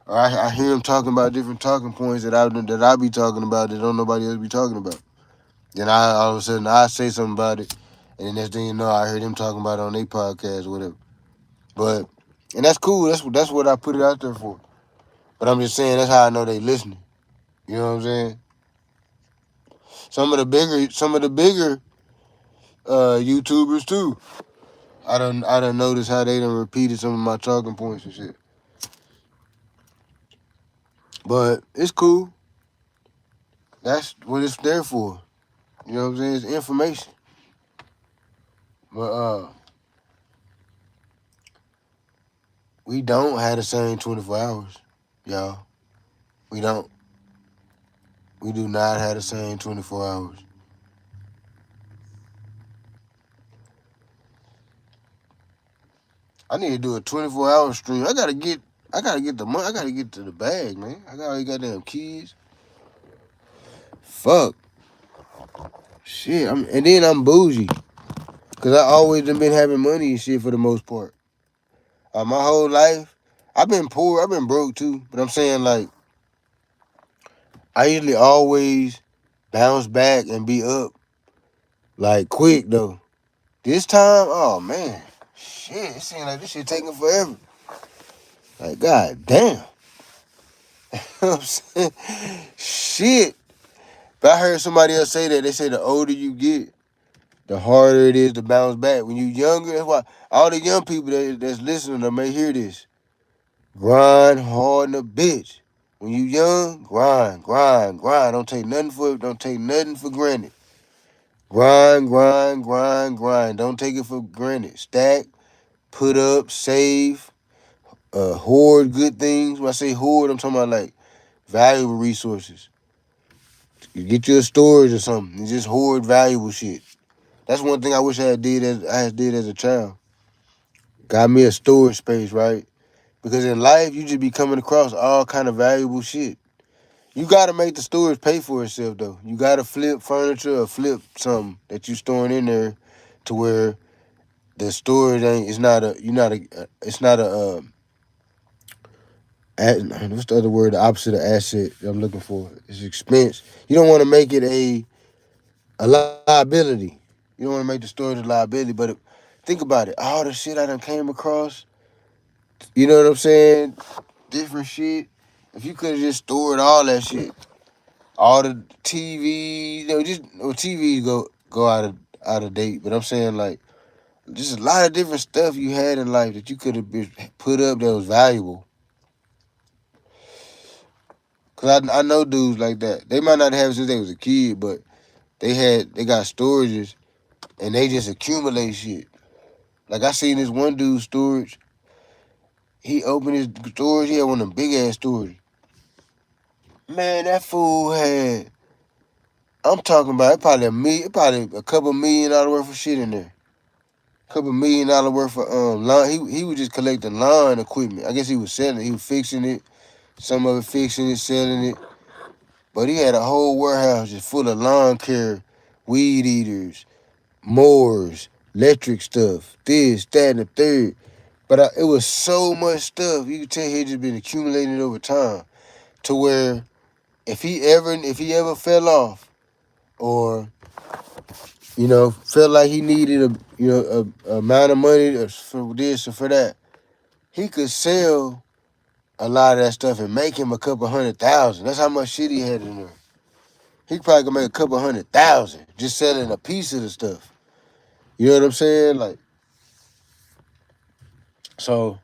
Or I hear them talking about different talking points that I be talking about that don't nobody else be talking about. Then all of a sudden I say something about it, and the next thing you know, I hear them talking about it on their podcast or whatever. And that's cool. That's what I put it out there for. But I'm just saying that's how I know they listening. You know what I'm saying? Some of the bigger YouTubers too. I done noticed how they done repeated some of my talking points and shit. But it's cool. That's what it's there for. You know what I'm saying? It's information. But we don't have the same 24 hours, y'all. We don't. We do not have the same 24 hours. I need to do a 24-hour stream. I gotta get the money. I gotta get to the bag, man. I got all these goddamn kids. Fuck. Shit. And then I'm bougie. Cause I always done been having money and shit for the most part. My whole life, I've been poor. I've been broke too. But I'm saying like I usually always bounce back and be up like quick though. This time, oh man, shit, it seems like this shit taking forever. Like god damn. You know what I'm saying? Shit. But I heard somebody else say that. They say the older you get, the harder it is to bounce back. When you younger, that's why all the young people that's listening to may hear this. Grind hard in a bitch. When you young, grind, grind, grind. Don't take nothing for granted. Grind, grind, grind, grind. Don't take it for granted. Stack, put up, save, hoard good things. When I say hoard, I'm talking about like valuable resources. You get you a storage or something and just hoard valuable shit. That's one thing I wish I had did as a child. Got me a storage space, right? Because in life, you just be coming across all kind of valuable shit. You gotta make the storage pay for itself though. You gotta flip furniture or flip something that you storing in there, to where the storage ain't. It's not a. You not a. It's not a. What's the other word? The opposite of asset that I'm looking for. It's expense. You don't want to make it a liability. You don't want to make the storage a liability. But think about it. All the shit I done came across. You know what I'm saying? Different shit. If you could have just stored all that shit, all the TVs, TVs go out of date. But I'm saying like just a lot of different stuff you had in life that you could have been put up that was valuable. Cause I know dudes like that. They might not have it since they was a kid, but they got storages and they just accumulate shit. Like I seen this one dude's storage. He opened his storage. He had one of them big ass storage. Man, that fool had. I'm talking about probably a couple $1 million worth of shit in there. Couple $1 million worth of lawn. He was just collecting lawn equipment. I guess he was selling it. He was fixing it. Some of it fixing it, selling it. But he had a whole warehouse just full of lawn care, weed eaters, mowers, electric stuff, this, that, and the third. But it was so much stuff. You could tell he had just been accumulating over time, to where if he ever fell off, or felt like he needed a amount of money for this or for that, he could sell a lot of that stuff and make him a couple 100,000. That's how much shit he had in there. He probably could make a couple 100,000 just selling a piece of the stuff. You know what I'm saying? Like, so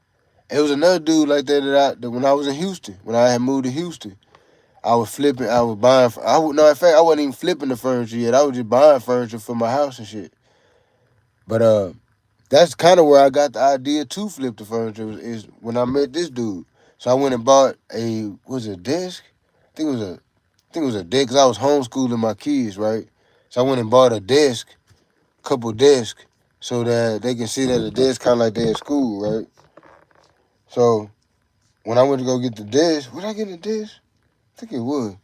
it was another dude like that when I was in Houston, when I had moved to Houston. I was flipping, I was buying. In fact, I wasn't even flipping the furniture yet. I was just buying furniture for my house and shit. But that's kind of where I got the idea to flip the furniture is when I met this dude. So I went and bought a desk? I think it was a desk, because I was homeschooling my kids, right? So I went and bought a desk, couple desks, so that they can sit at a desk kind of like they at school, right? So when I went to go get the desk, would I get a desk? I think it would.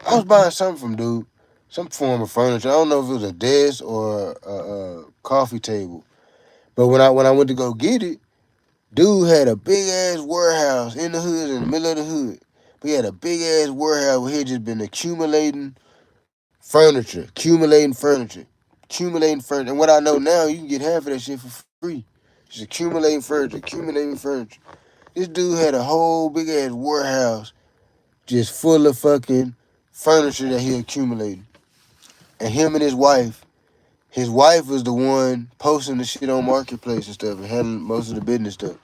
I was buying something from dude, some form of furniture. I don't know if it was a desk or a coffee table. But when I went to go get it, dude had a big ass warehouse in the hood, in the middle of the hood. But he had a big ass warehouse where he had just been accumulating furniture, accumulating furniture. And what I know now, you can get half of that shit for free. Just accumulating furniture, accumulating furniture. This dude had a whole big ass warehouse just full of fucking furniture that he accumulated. And him and his wife was the one posting the shit on Marketplace and stuff and handling most of the business stuff.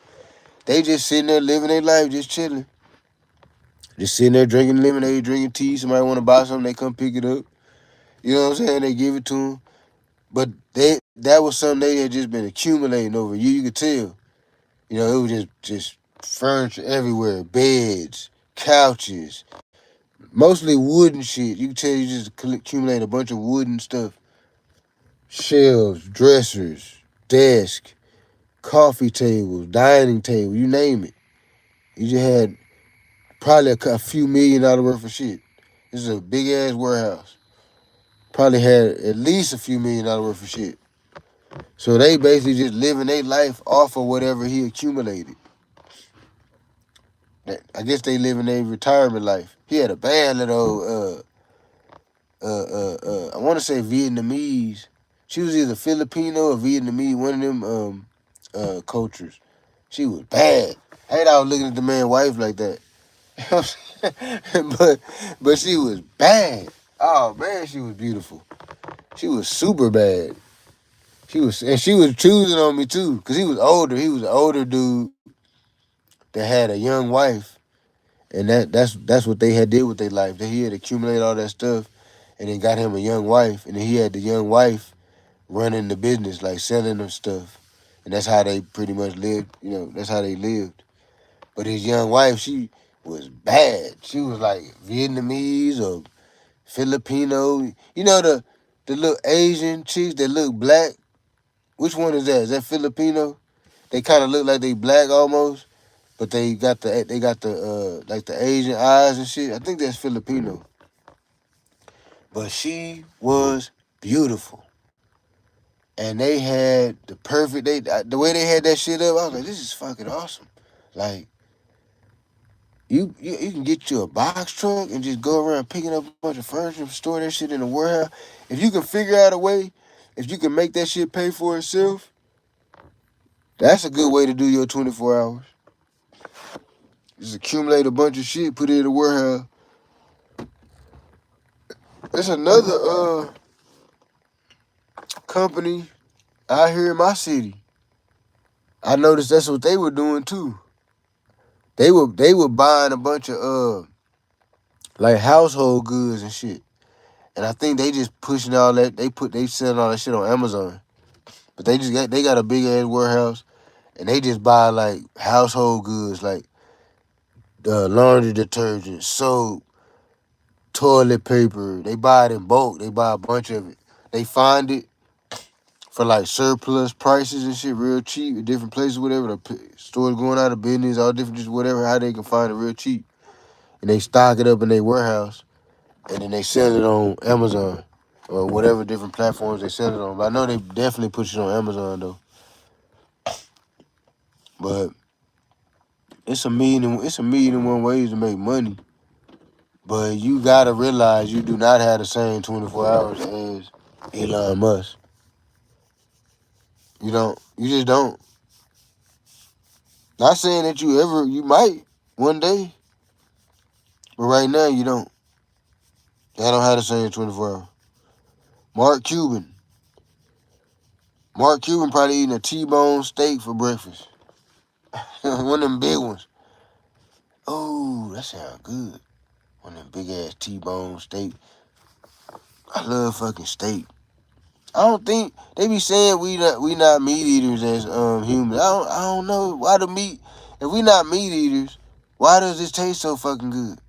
They just sitting there living their life, just chilling. Just sitting there drinking lemonade, drinking tea. Somebody want to buy something, they come pick it up. You know what I'm saying? They give it to them. But that was something they had just been accumulating over you. You could tell. It was just furniture everywhere, beds, couches, mostly wooden shit. You could tell you just accumulate a bunch of wooden stuff. Shelves, dressers, desk, coffee tables, dining table, you name it. You just had probably a few $1 million worth of shit. This is a big ass warehouse. Probably had at least a few $1 million worth of shit. So they basically just living their life off of whatever he accumulated. I guess they living their retirement life. He had a bad little I want to say Vietnamese. She was either Filipino or Vietnamese, one of them cultures. She was bad. I hate I was looking at the man's wife like that. but she was bad. Oh man, she was beautiful. She was super bad. She was choosing on me too, cause he was older. He was an older dude that had a young wife, and that's what they had did with their life. That he had accumulated all that stuff, and then got him a young wife, and then he had the young wife running the business, like selling them stuff, and that's how they pretty much lived. You know, that's how they lived. But his young wife, she was bad. She was like Vietnamese or Filipino. You know the little Asian chicks that look black. Which one is that? Is that Filipino? They kind of look like they black almost, but they got the like the Asian eyes and shit. I think that's Filipino. But she was beautiful, and they had the perfect. The way they had that shit up, I was like, this is fucking awesome. Like you can get you a box truck and just go around picking up a bunch of furniture and store that shit in a warehouse. If you can figure out a way, if you can make that shit pay for itself, that's a good way to do your 24 hours. Just accumulate a bunch of shit, put it in a warehouse. There's another company out here in my city. I noticed that's what they were doing too. They were buying a bunch of like household goods and shit. And I think they just pushing all that. They selling all that shit on Amazon. But they got a big ass warehouse, and they just buy like household goods like laundry detergent, soap, toilet paper. They buy it in bulk. They buy a bunch of it. They find it for like surplus prices and shit, real cheap at different places, whatever. The stores going out of business, all different, just whatever, how they can find it real cheap. And they stock it up in their warehouse, and then they sell it on Amazon or whatever different platforms they sell it on. But I know they definitely put it on Amazon though. But it's a million and one ways to make money. But you gotta realize you do not have the same 24 hours as Elon Musk. You don't. You just don't. Not saying that you might one day, but right now you don't. I don't have the same 24 hours. Mark Cuban. Mark Cuban probably eating a T-bone steak for breakfast. One of them big ones. Oh, that sounds good. One of them big ass T-bone steak. I love fucking steak. I don't think they be saying we not meat eaters as humans. I don't know why the meat. If we not meat eaters, why does this taste so fucking good?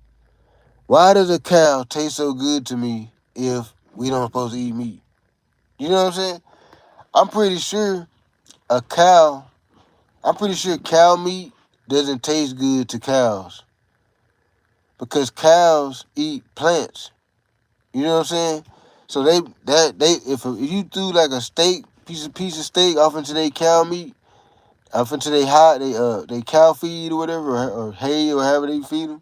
Why does a cow taste so good to me if we don't supposed to eat meat? You know what I'm saying? I'm pretty sure a cow. I'm pretty sure cow meat doesn't taste good to cows because cows eat plants. You know what I'm saying? So if you threw like a piece of steak off into their cow meat, off into they cow feed or whatever, or hay or however they feed them,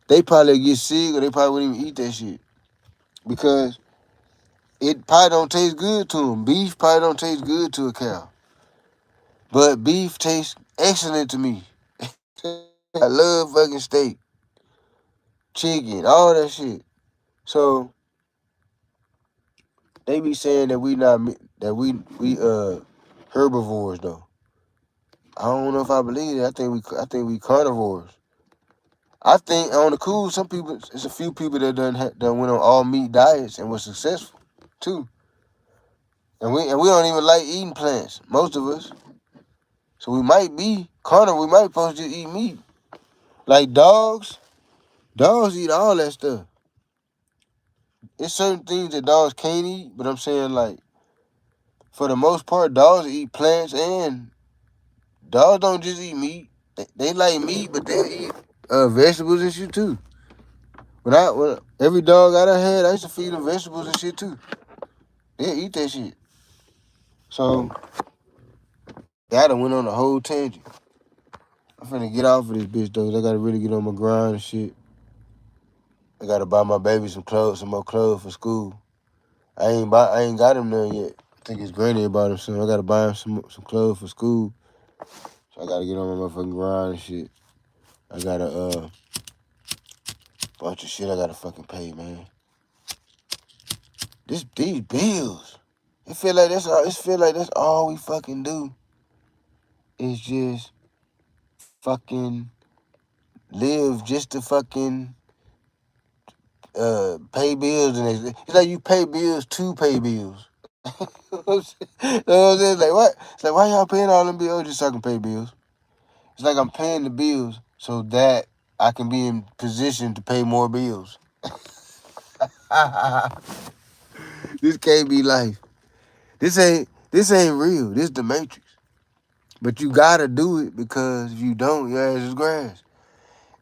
they probably get sick or they probably wouldn't even eat that shit because it probably don't taste good to them. Beef probably don't taste good to a cow, but beef tastes excellent to me. I love fucking steak, chicken, all that shit. So they be saying that we herbivores though. I don't know if I believe it. I think we carnivores. I think on the cool, it's a few people that done went on all meat diets and was successful too. And we don't even like eating plants, most of us. So we might be carnivore. We might supposed to eat meat. Like dogs. Dogs eat all that stuff. It's certain things that dogs can't eat, but I'm saying like for the most part, dogs eat plants and dogs don't just eat meat. They like meat, but they eat vegetables and shit too. When every dog I done had, I used to feed them vegetables and shit too. They eat that shit. So that went on a whole tangent. I'm finna get off of this bitch though. I gotta really get on my grind and shit. I gotta buy my baby some more clothes for school. I ain't got him there yet. I think his granny bought him some. I gotta buy him some clothes for school. So I gotta get on my motherfucking grind and shit. I got a bunch of shit I gotta fucking pay, man. These bills. It feel like that's all we fucking do. Is just fucking live just to fucking pay bills, and it's like you pay bills to pay bills. You know what I'm saying? Like what? It's like, why y'all paying all them bills just so I can pay bills? It's like I'm paying the bills so that I can be in position to pay more bills. This can't be life. This ain't real. This the Matrix. But you gotta do it, because if you don't, your ass is grass.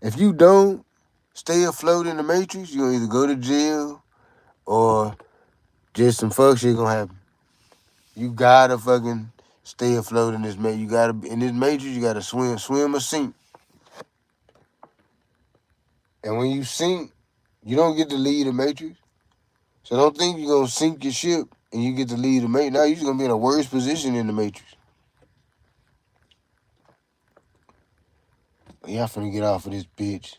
If you don't stay afloat in the Matrix, you're gonna either go to jail or just some fuck shit gonna happen. You gotta fucking stay afloat in this Matrix. You gotta, in this Matrix, you gotta swim or sink. And when you sink, you don't get to lead the Matrix. So don't think you're gonna sink your ship and you get to lead the Matrix. Now you're just gonna be in a worse position in the Matrix. But y'all finna get off of this bitch.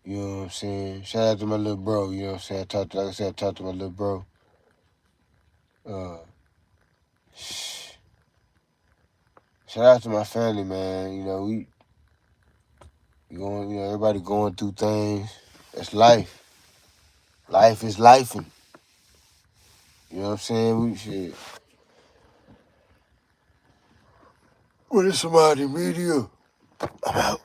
You know what I'm saying? Shout out to my little bro, you know what I'm saying? I talked to my little bro. Shout out to my family, man. You know, we going, you know, everybody going through things. That's life. Life is lifing. You know what I'm saying? We shit. What is somebody media? I'm out.